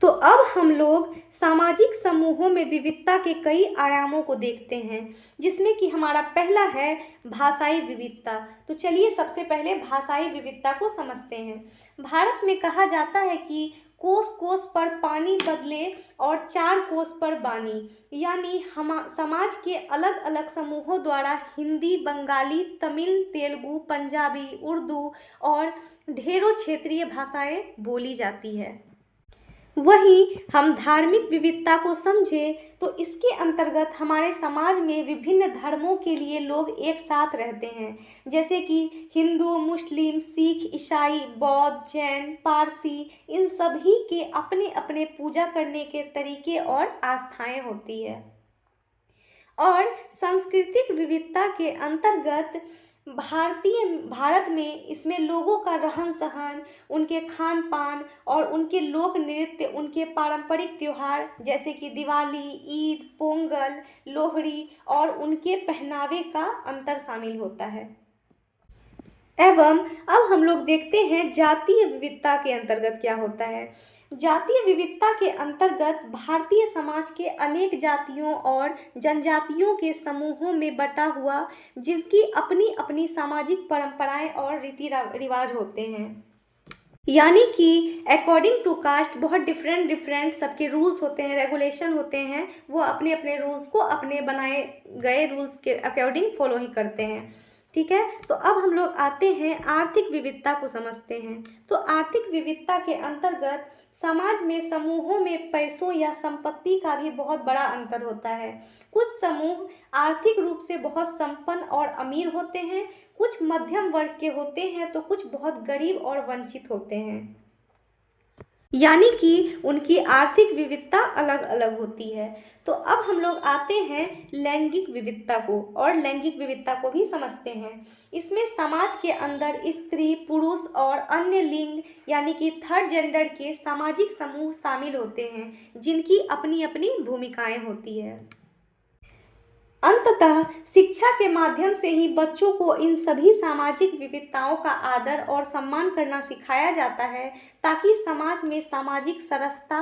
तो अब हम लोग सामाजिक समूहों में विविधता के कई आयामों को देखते हैं, जिसमें कि हमारा पहला है भाषाई विविधता। तो चलिए सबसे पहले भाषाई विविधता को समझते हैं। भारत में कहा जाता है कि कोस कोस पर पानी बदले और 4 कोस पर बानी, यानी हम समाज के अलग अलग समूहों द्वारा हिंदी, बंगाली, तमिल, तेलुगु, पंजाबी, उर्दू और ढेरों क्षेत्रीय भाषाएं बोली जाती है। वहीं हम धार्मिक विविधता को समझें तो इसके अंतर्गत हमारे समाज में विभिन्न धर्मों के लिए लोग एक साथ रहते हैं, जैसे कि हिंदू, मुस्लिम, सिख, ईसाई, बौद्ध, जैन, पारसी, इन सभी के अपने अपने पूजा करने के तरीके और आस्थाएं होती है। और सांस्कृतिक विविधता के अंतर्गत भारत में इसमें लोगों का रहन सहन, उनके खान पान और उनके लोक नृत्य, उनके पारंपरिक त्योहार जैसे कि दिवाली, ईद, पोंगल, लोहड़ी और उनके पहनावे का अंतर शामिल होता है। एवं अब हम लोग देखते हैं जातीय विविधता के अंतर्गत क्या होता है। जातीय विविधता के अंतर्गत भारतीय समाज के अनेक जातियों और जनजातियों के समूहों में बटा हुआ, जिनकी अपनी अपनी सामाजिक परंपराएं और रीति रिवाज होते हैं। यानी कि अकॉर्डिंग टू कास्ट बहुत डिफरेंट डिफरेंट सबके रूल्स होते हैं, रेगुलेशन होते हैं। वो अपने अपने रूल्स को अपने बनाए गए रूल्स के अकॉर्डिंग फॉलो ही करते हैं। ठीक है, तो अब हम लोग आते हैं आर्थिक विविधता को समझते हैं। तो आर्थिक विविधता के अंतर्गत समाज में समूहों में पैसों या संपत्ति का भी बहुत बड़ा अंतर होता है। कुछ समूह आर्थिक रूप से बहुत संपन्न और अमीर होते हैं, कुछ मध्यम वर्ग के होते हैं, तो कुछ बहुत गरीब और वंचित होते हैं। यानी कि उनकी आर्थिक विविधता अलग अलग होती है। तो अब हम लोग आते हैं लैंगिक विविधता को, और लैंगिक विविधता को भी समझते हैं। इसमें समाज के अंदर स्त्री, पुरुष और अन्य लिंग यानी कि थर्ड जेंडर के सामाजिक समूह शामिल होते हैं, जिनकी अपनी अपनी भूमिकाएं होती है। अंततः शिक्षा के माध्यम से ही बच्चों को इन सभी सामाजिक विविधताओं का आदर और सम्मान करना सिखाया जाता है, ताकि समाज में सामाजिक समरसता,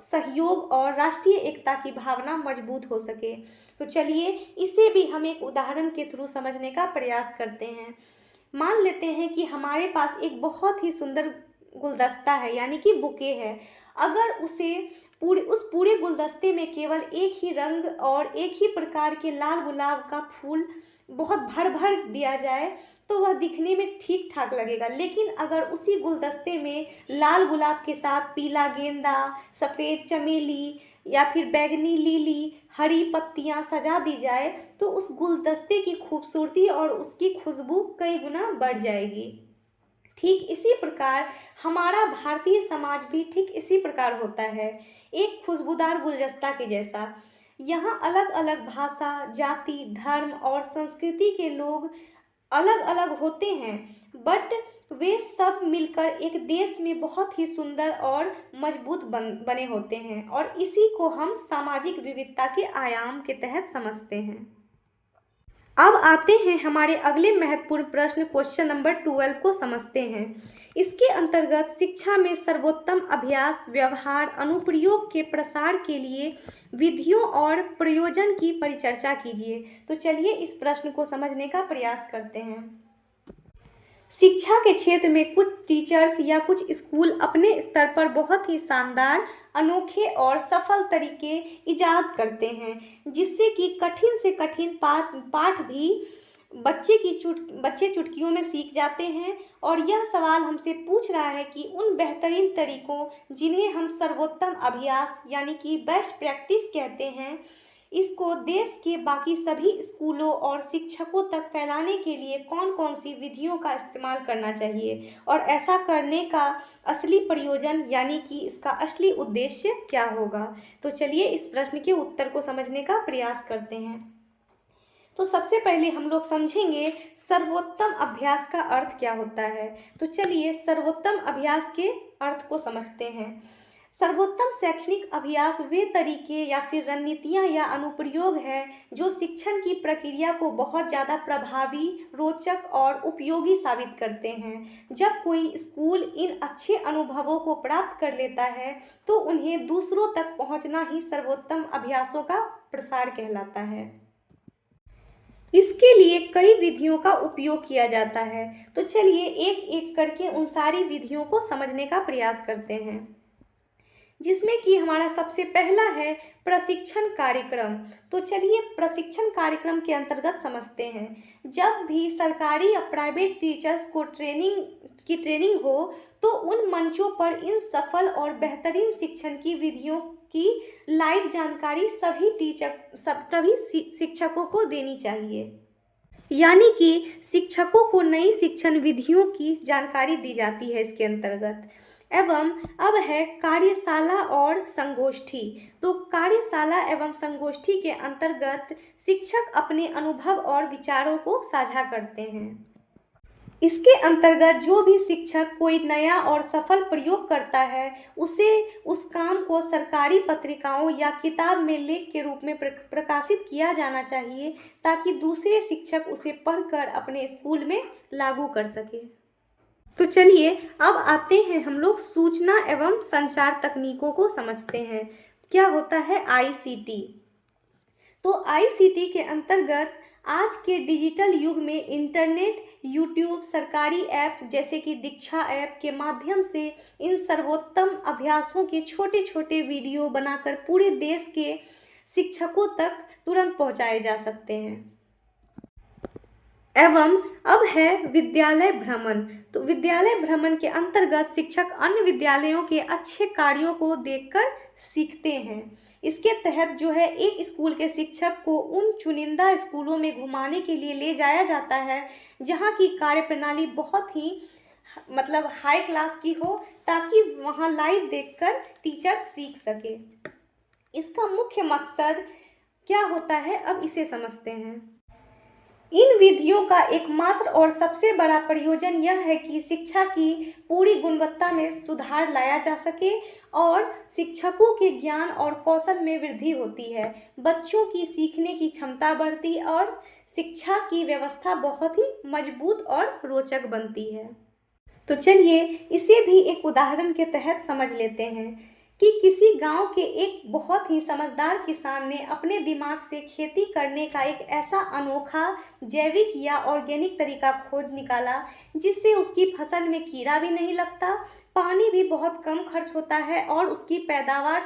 सहयोग और राष्ट्रीय एकता की भावना मजबूत हो सके। तो चलिए इसे भी हम एक उदाहरण के थ्रू समझने का प्रयास करते हैं। मान लेते हैं कि हमारे पास एक बहुत ही सुंदर गुलदस्ता है, यानी कि बुके है। अगर उस पूरे गुलदस्ते में केवल एक ही रंग और एक ही प्रकार के लाल गुलाब का फूल बहुत भर भर दिया जाए तो वह दिखने में ठीक ठाक लगेगा। लेकिन अगर उसी गुलदस्ते में लाल गुलाब के साथ पीला गेंदा, सफ़ेद चमेली या फिर बैगनी लिली, हरी पत्तियां सजा दी जाए तो उस गुलदस्ते की खूबसूरती और उसकी खुशबू कई गुना बढ़ जाएगी। ठीक इसी प्रकार हमारा भारतीय समाज भी ठीक इसी प्रकार होता है, एक खुशबूदार गुलदस्ता के जैसा। यहाँ अलग अलग भाषा, जाति, धर्म और संस्कृति के लोग अलग अलग होते हैं, बट वे सब मिलकर एक देश में बहुत ही सुंदर और मजबूत बने होते हैं, और इसी को हम सामाजिक विविधता के आयाम के तहत समझते हैं। अब आते हैं हमारे अगले महत्वपूर्ण प्रश्न, क्वेश्चन नंबर 12 को समझते हैं। इसके अंतर्गत शिक्षा में सर्वोत्तम अभ्यास, व्यवहार, अनुप्रयोग के प्रसार के लिए विधियों और प्रयोजन की परिचर्चा कीजिए। तो चलिए इस प्रश्न को समझने का प्रयास करते हैं। शिक्षा के क्षेत्र में कुछ टीचर्स या कुछ स्कूल अपने स्तर पर बहुत ही शानदार, अनोखे और सफल तरीके इजाद करते हैं, जिससे कि कठिन से कठिन पाठ भी बच्चे चुटकियों में सीख जाते हैं। और यह सवाल हमसे पूछ रहा है कि उन बेहतरीन तरीकों जिन्हें हम सर्वोत्तम अभ्यास यानी कि बेस्ट प्रैक्टिस कहते हैं, इसको देश के बाकी सभी स्कूलों और शिक्षकों तक फैलाने के लिए कौन कौन सी विधियों का इस्तेमाल करना चाहिए, और ऐसा करने का असली प्रयोजन यानी कि इसका असली उद्देश्य क्या होगा। तो चलिए इस प्रश्न के उत्तर को समझने का प्रयास करते हैं। तो सबसे पहले हम लोग समझेंगे सर्वोत्तम अभ्यास का अर्थ क्या होता है। तो चलिए सर्वोत्तम अभ्यास के अर्थ को समझते हैं। सर्वोत्तम शैक्षणिक अभ्यास वे तरीके या फिर रणनीतियाँ या अनुप्रयोग है जो शिक्षण की प्रक्रिया को बहुत ज़्यादा प्रभावी, रोचक और उपयोगी साबित करते हैं। जब कोई स्कूल इन अच्छे अनुभवों को प्राप्त कर लेता है तो उन्हें दूसरों तक पहुंचना ही सर्वोत्तम अभ्यासों का प्रसार कहलाता है। इसके लिए कई विधियों का उपयोग किया जाता है। तो चलिए एक एक करके उन सारी विधियों को समझने का प्रयास करते हैं, जिसमें कि हमारा सबसे पहला है प्रशिक्षण कार्यक्रम। तो चलिए प्रशिक्षण कार्यक्रम के अंतर्गत समझते हैं। जब भी सरकारी या प्राइवेट टीचर्स को ट्रेनिंग हो तो उन मंचों पर इन सफल और बेहतरीन शिक्षण की विधियों की लाइव जानकारी सभी शिक्षकों को देनी चाहिए। यानी कि शिक्षकों को नई शिक्षण विधियों की जानकारी दी जाती है इसके अंतर्गत। एवं अब है कार्यशाला और संगोष्ठी। तो कार्यशाला एवं संगोष्ठी के अंतर्गत शिक्षक अपने अनुभव और विचारों को साझा करते हैं। इसके अंतर्गत जो भी शिक्षक कोई नया और सफल प्रयोग करता है उसे उस काम को सरकारी पत्रिकाओं या किताब में लेख के रूप में प्रकाशित किया जाना चाहिए, ताकि दूसरे शिक्षक उसे पढ़कर अपने स्कूल में लागू कर सके। तो चलिए अब आते हैं हम लोग सूचना एवं संचार तकनीकों को समझते हैं। क्या होता है आईसीटी? तो आईसीटी के अंतर्गत आज के डिजिटल युग में इंटरनेट, यूट्यूब, सरकारी ऐप्स जैसे कि दीक्षा ऐप के माध्यम से इन सर्वोत्तम अभ्यासों के छोटे छोटे वीडियो बनाकर पूरे देश के शिक्षकों तक तुरंत पहुंचाए जा सकते हैं। एवं अब है विद्यालय भ्रमण। तो विद्यालय भ्रमण के अंतर्गत शिक्षक अन्य विद्यालयों के अच्छे कार्यों को देखकर सीखते हैं। इसके तहत जो है एक स्कूल के शिक्षक को उन चुनिंदा स्कूलों में घुमाने के लिए ले जाया जाता है जहां की कार्यप्रणाली बहुत ही मतलब हाई क्लास की हो, ताकि वहां लाइव देखकर टीचर सीख सके। इसका मुख्य मकसद क्या होता है, अब इसे समझते हैं। इन विधियों का एकमात्र और सबसे बड़ा प्रयोजन यह है कि शिक्षा की पूरी गुणवत्ता में सुधार लाया जा सके और शिक्षकों के ज्ञान और कौशल में वृद्धि होती है, बच्चों की सीखने की क्षमता बढ़ती और शिक्षा की व्यवस्था बहुत ही मजबूत और रोचक बनती है। तो चलिए इसे भी एक उदाहरण के तहत समझ लेते हैं कि किसी गांव के एक बहुत ही समझदार किसान ने अपने दिमाग से खेती करने का एक ऐसा अनोखा जैविक या ऑर्गेनिक तरीका खोज निकाला जिससे उसकी फसल में कीड़ा भी नहीं लगता, पानी भी बहुत कम खर्च होता है और उसकी पैदावार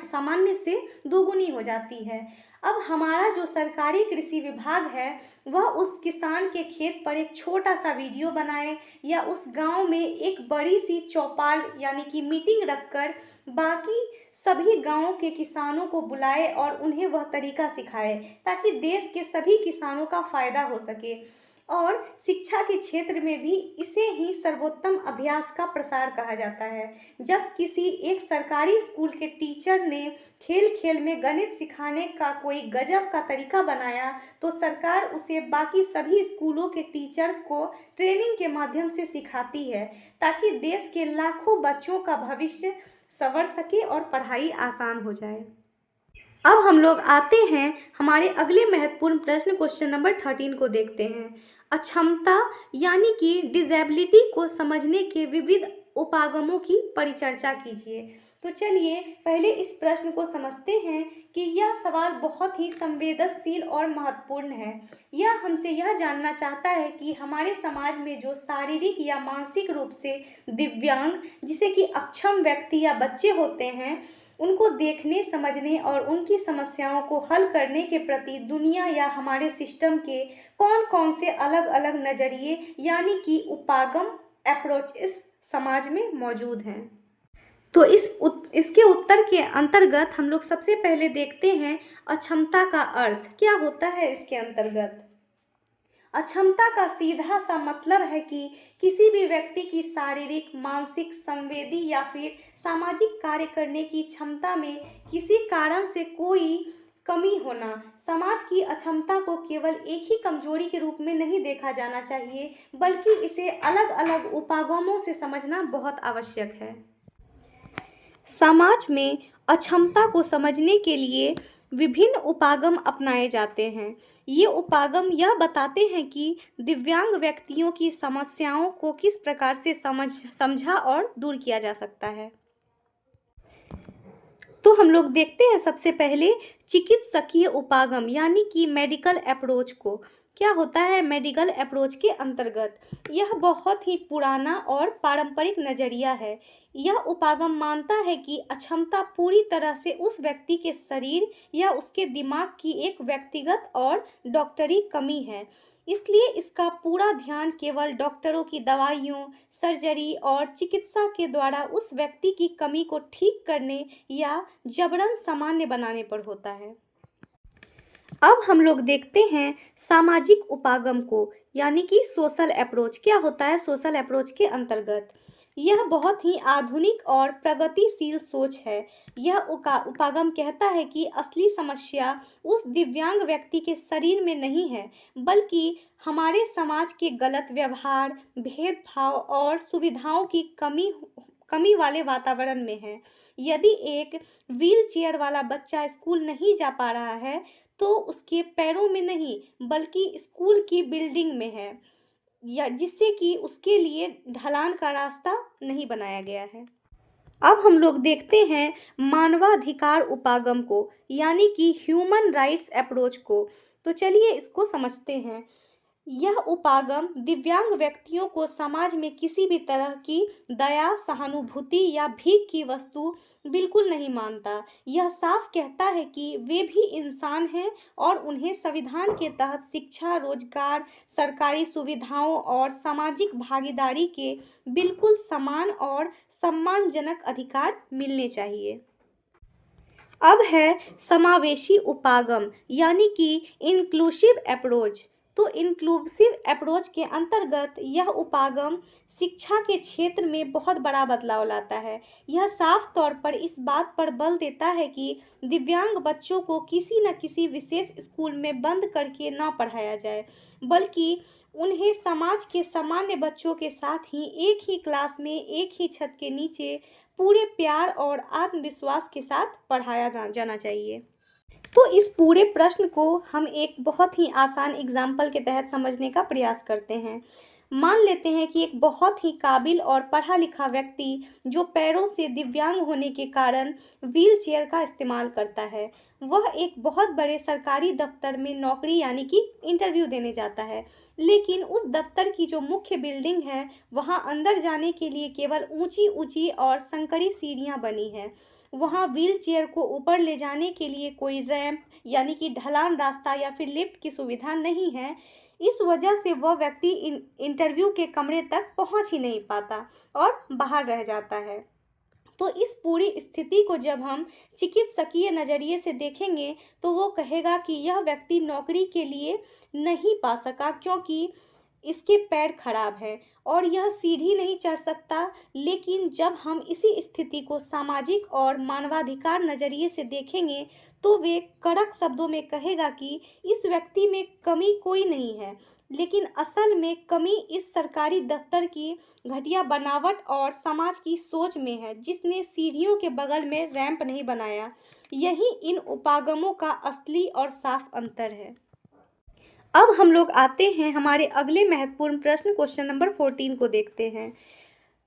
सामान्य से दोगुनी हो जाती है। अब हमारा जो सरकारी कृषि विभाग है वह उस किसान के खेत पर एक छोटा सा वीडियो बनाए या उस गांव में एक बड़ी सी चौपाल यानी कि मीटिंग रखकर बाकी सभी गांवों के किसानों को बुलाए और उन्हें वह तरीका सिखाए ताकि देश के सभी किसानों का फायदा हो सके। और शिक्षा के क्षेत्र में भी इसे ही सर्वोत्तम अभ्यास का प्रसार कहा जाता है। जब किसी एक सरकारी स्कूल के टीचर ने खेल खेल में गणित सिखाने का कोई गजब का तरीका बनाया तो सरकार उसे बाकी सभी स्कूलों के टीचर्स को ट्रेनिंग के माध्यम से सिखाती है ताकि देश के लाखों बच्चों का भविष्य संवर सके और पढ़ाई आसान हो जाए। अब हम लोग आते हैं हमारे अगले महत्वपूर्ण प्रश्न क्वेश्चन नंबर 13 को देखते हैं। अक्षमता यानी कि डिसेबिलिटी को समझने के विविध उपागमों की परिचर्चा कीजिए। तो चलिए पहले इस प्रश्न को समझते हैं कि यह सवाल बहुत ही संवेदनशील और महत्वपूर्ण है। यह हमसे यह जानना चाहता है कि हमारे समाज में जो शारीरिक या मानसिक रूप से दिव्यांग जिसे कि अक्षम व्यक्ति या बच्चे होते हैं उनको देखने, समझने और उनकी समस्याओं को हल करने के प्रति दुनिया या हमारे सिस्टम के कौन कौन से अलग अलग नज़रिए यानी कि उपागम अप्रोच इस समाज में मौजूद हैं। तो इसके उत्तर के अंतर्गत हम लोग सबसे पहले देखते हैं अक्षमता का अर्थ क्या होता है। इसके अंतर्गत अक्षमता का सीधा सा मतलब है कि किसी भी व्यक्ति की शारीरिक, मानसिक, संवेदी या फिर सामाजिक कार्य करने की क्षमता में किसी कारण से कोई कमी होना। समाज की अक्षमता को केवल एक ही कमजोरी के रूप में नहीं देखा जाना चाहिए बल्कि इसे अलग अलग उपागमों से समझना बहुत आवश्यक है। समाज में अक्षमता को समझने के लिए विभिन्न उपागम अपनाए जाते हैं। ये उपागम यह बताते हैं कि दिव्यांग व्यक्तियों की समस्याओं को किस प्रकार से समझा और दूर किया जा सकता है। तो हम लोग देखते हैं सबसे पहले चिकित्सकीय उपागम यानी कि मेडिकल अप्रोच को। क्या होता है मेडिकल अप्रोच के अंतर्गत? यह बहुत ही पुराना और पारंपरिक नज़रिया है। यह उपागम मानता है कि अक्षमता पूरी तरह से उस व्यक्ति के शरीर या उसके दिमाग की एक व्यक्तिगत और डॉक्टरी कमी है, इसलिए इसका पूरा ध्यान केवल डॉक्टरों की दवाइयों, सर्जरी और चिकित्सा के द्वारा उस व्यक्ति की कमी को ठीक करने या जबरन सामान्य बनाने पर होता है। अब हम लोग देखते हैं सामाजिक उपागम को यानी कि सोशल अप्रोच। क्या होता है सोशल अप्रोच के अंतर्गत? यह बहुत ही आधुनिक और प्रगतिशील सोच है। यह उपागम कहता है कि असली समस्या उस दिव्यांग व्यक्ति के शरीर में नहीं है बल्कि हमारे समाज के गलत व्यवहार, भेदभाव और सुविधाओं की कमी वाले वातावरण में है। यदि एक व्हील चेयर वाला बच्चा स्कूल नहीं जा पा रहा है तो उसके पैरों में नहीं बल्कि स्कूल की बिल्डिंग में है। या जिससे कि उसके लिए ढलान का रास्ता नहीं बनाया गया है। अब हम लोग देखते हैं मानवाधिकार उपागम को, यानी कि ह्यूमन राइट्स अप्रोच को। तो चलिए इसको समझते हैं। यह उपागम दिव्यांग व्यक्तियों को समाज में किसी भी तरह की दया, सहानुभूति या भीख की वस्तु बिल्कुल नहीं मानता। यह साफ कहता है कि वे भी इंसान हैं और उन्हें संविधान के तहत शिक्षा, रोजगार, सरकारी सुविधाओं और सामाजिक भागीदारी के बिल्कुल समान और सम्मानजनक अधिकार मिलने चाहिए। अब है समावेशी उपागम, यानी कि इंक्लूसिव अप्रोच। तो इंक्लूसिव अप्रोच के अंतर्गत यह उपागम शिक्षा के क्षेत्र में बहुत बड़ा बदलाव लाता है। यह साफ तौर पर इस बात पर बल देता है कि दिव्यांग बच्चों को किसी न किसी विशेष स्कूल में बंद करके ना पढ़ाया जाए, बल्कि उन्हें समाज के सामान्य बच्चों के साथ ही एक ही क्लास में, एक ही छत के नीचे पूरे प्यार और आत्मविश्वास के साथ पढ़ाया जाना चाहिए। तो इस पूरे प्रश्न को हम एक बहुत ही आसान एग्जाम्पल के तहत समझने का प्रयास करते हैं। मान लेते हैं कि एक बहुत ही काबिल और पढ़ा लिखा व्यक्ति जो पैरों से दिव्यांग होने के कारण व्हील चेयर का इस्तेमाल करता है, वह एक बहुत बड़े सरकारी दफ्तर में नौकरी यानी कि इंटरव्यू देने जाता है। लेकिन उस दफ्तर की जो मुख्य बिल्डिंग है, वहाँ अंदर जाने के लिए केवल ऊंची ऊंची और संकरी सीढ़ियाँ बनी है। वहाँ व्हील चेयर को ऊपर ले जाने के लिए कोई रैंप यानी कि ढलान रास्ता या फिर लिफ्ट की सुविधा नहीं है। इस वजह से वह व्यक्ति इंटरव्यू के कमरे तक पहुंच ही नहीं पाता और बाहर रह जाता है। तो इस पूरी स्थिति को जब हम चिकित्सकीय नज़रिए से देखेंगे तो वो कहेगा कि यह व्यक्ति नौकरी के लिए नहीं पा सका क्योंकि इसके पैर खराब हैं और यह सीढ़ी नहीं चढ़ सकता। लेकिन जब हम इसी स्थिति को सामाजिक और मानवाधिकार नज़रिए से देखेंगे तो वे कड़क शब्दों में कहेगा कि इस व्यक्ति में कमी कोई नहीं है, लेकिन असल में कमी इस सरकारी दफ्तर की घटिया बनावट और समाज की सोच में है, जिसने सीढ़ियों के बगल में रैंप नहीं बनाया। यही इन उपागमों का असली और साफ अंतर है। अब हम लोग आते हैं हमारे अगले महत्वपूर्ण प्रश्न, क्वेश्चन नंबर 14 को देखते हैं।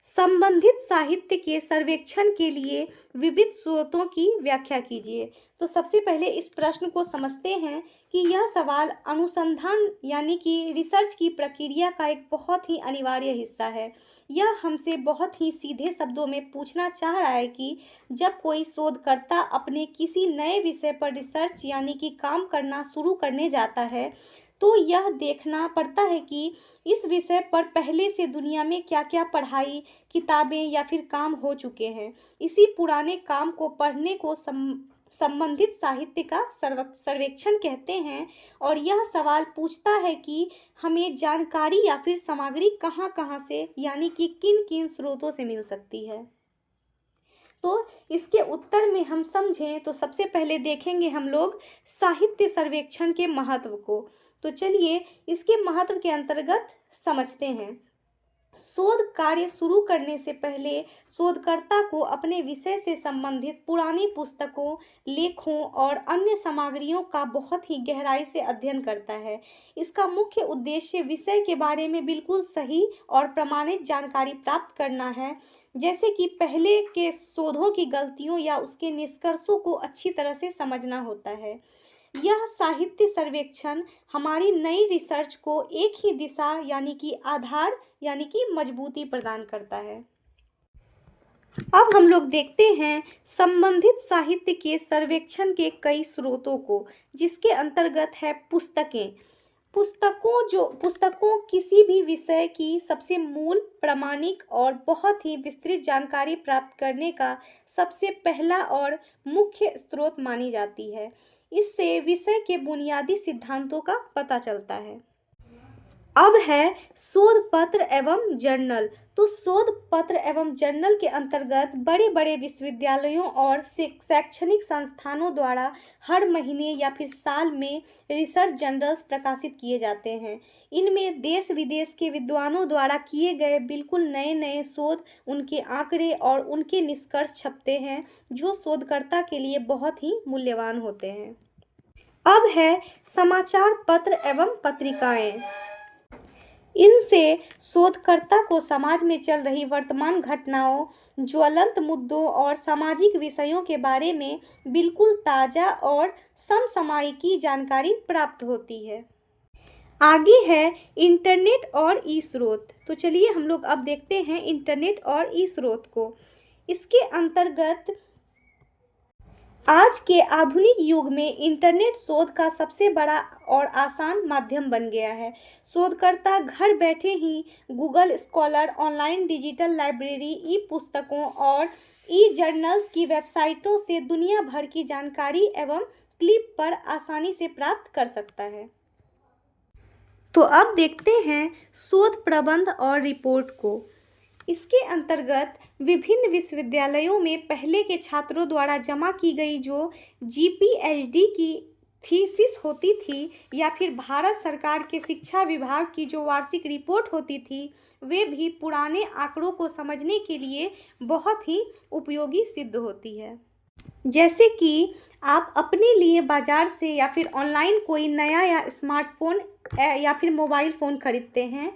संबंधित साहित्य के सर्वेक्षण के लिए विविध स्रोतों की व्याख्या कीजिए। तो सबसे पहले इस प्रश्न को समझते हैं कि यह सवाल अनुसंधान यानी कि रिसर्च की प्रक्रिया का एक बहुत ही अनिवार्य हिस्सा है। यह हमसे बहुत ही सीधे शब्दों में पूछना चाह रहा है कि जब कोई शोधकर्ता अपने किसी नए विषय पर रिसर्च यानी कि काम करना शुरू करने जाता है, तो यह देखना पड़ता है कि इस विषय पर पहले से दुनिया में क्या क्या पढ़ाई, किताबें या फिर काम हो चुके हैं। इसी पुराने काम को पढ़ने को संबंधित साहित्य का सर्वेक्षण कहते हैं। और यह सवाल पूछता है कि हमें जानकारी या फिर सामग्री कहाँ कहाँ से यानी कि किन किन स्रोतों से मिल सकती है। तो इसके उत्तर में हम समझें तो सबसे पहले देखेंगे हम लोग साहित्य सर्वेक्षण के महत्व को। तो चलिए इसके महत्व के अंतर्गत समझते हैं। शोध कार्य शुरू करने से पहले शोधकर्ता को अपने विषय से संबंधित पुरानी पुस्तकों, लेखों और अन्य सामग्रियों का बहुत ही गहराई से अध्ययन करता है। इसका मुख्य उद्देश्य विषय के बारे में बिल्कुल सही और प्रमाणित जानकारी प्राप्त करना है, जैसे कि पहले के शोधों की गलतियों या उसके निष्कर्षों को अच्छी तरह से समझना होता है। यह साहित्य सर्वेक्षण हमारी नई रिसर्च को एक ही दिशा यानी कि आधार यानी कि मजबूती प्रदान करता है। अब हम लोग देखते हैं संबंधित साहित्य के सर्वेक्षण के कई स्रोतों को, जिसके अंतर्गत है पुस्तकें। पुस्तकों किसी भी विषय की सबसे मूल, प्रामाणिक और बहुत ही विस्तृत जानकारी प्राप्त करने का सबसे पहला और मुख्य स्रोत मानी जाती है। इससे विषय के बुनियादी सिद्धांतों का पता चलता है। अब है शोध पत्र एवं जर्नल। तो शोध पत्र एवं जर्नल के अंतर्गत बड़े बड़े विश्वविद्यालयों और शैक्षणिक संस्थानों द्वारा हर महीने या फिर साल में रिसर्च जर्नल्स प्रकाशित किए जाते हैं। इनमें देश विदेश के विद्वानों द्वारा किए गए बिल्कुल नए नए शोध, उनके आंकड़े और उनके निष्कर्ष छपते हैं, जो शोधकर्ता के लिए बहुत ही मूल्यवान होते हैं। अब है समाचार पत्र एवं पत्रिकाएं। इनसे शोधकर्ता को समाज में चल रही वर्तमान घटनाओं, ज्वलंत मुद्दों और सामाजिक विषयों के बारे में बिल्कुल ताज़ा और समसामयिक जानकारी प्राप्त होती है। आगे है इंटरनेट और ई स्रोत। तो चलिए हम लोग अब देखते हैं इंटरनेट और ई स्रोत को। इसके अंतर्गत आज के आधुनिक युग में इंटरनेट शोध का सबसे बड़ा और आसान माध्यम बन गया है। शोधकर्ता घर बैठे ही Google scholar, online digital library, e पुस्तकों और ई जर्नल्स की वेबसाइटों से दुनिया भर की जानकारी एवं क्लिप पर आसानी से प्राप्त कर सकता है। तो अब देखते हैं शोध प्रबंध और रिपोर्ट को। इसके अंतर्गत विभिन्न विश्वविद्यालयों में पहले के छात्रों द्वारा जमा की गई जो जीपीएचडी की थीसिस होती थी या फिर भारत सरकार के शिक्षा विभाग की जो वार्षिक रिपोर्ट होती थी, वे भी पुराने आंकड़ों को समझने के लिए बहुत ही उपयोगी सिद्ध होती है। जैसे कि आप अपने लिए बाजार से या फिर ऑनलाइन कोई नया या स्मार्टफोन या फिर मोबाइल फ़ोन खरीदते हैं,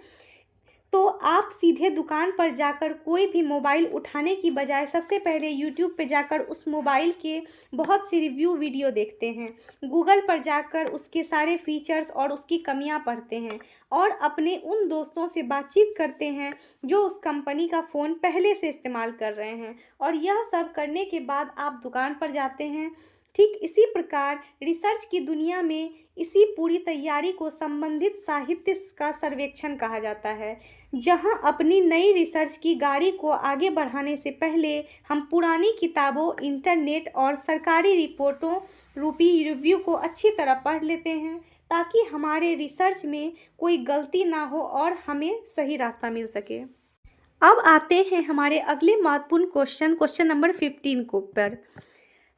तो आप सीधे दुकान पर जाकर कोई भी मोबाइल उठाने की बजाय सबसे पहले यूट्यूब पे जाकर उस मोबाइल के बहुत सी रिव्यू वीडियो देखते हैं, गूगल पर जाकर उसके सारे फीचर्स और उसकी कमियां पढ़ते हैं और अपने उन दोस्तों से बातचीत करते हैं जो उस कंपनी का फ़ोन पहले से इस्तेमाल कर रहे हैं, और यह सब करने के बाद आप दुकान पर जाते हैं। ठीक इसी प्रकार रिसर्च की दुनिया में इसी पूरी तैयारी को संबंधित साहित्य का सर्वेक्षण कहा जाता है, जहां अपनी नई रिसर्च की गाड़ी को आगे बढ़ाने से पहले हम पुरानी किताबों, इंटरनेट और सरकारी रिपोर्टों रूपी रिव्यू को अच्छी तरह पढ़ लेते हैं ताकि हमारे रिसर्च में कोई गलती ना हो और हमें सही रास्ता मिल सके। अब आते हैं हमारे अगले महत्वपूर्ण क्वेश्चन नंबर 15 को पर।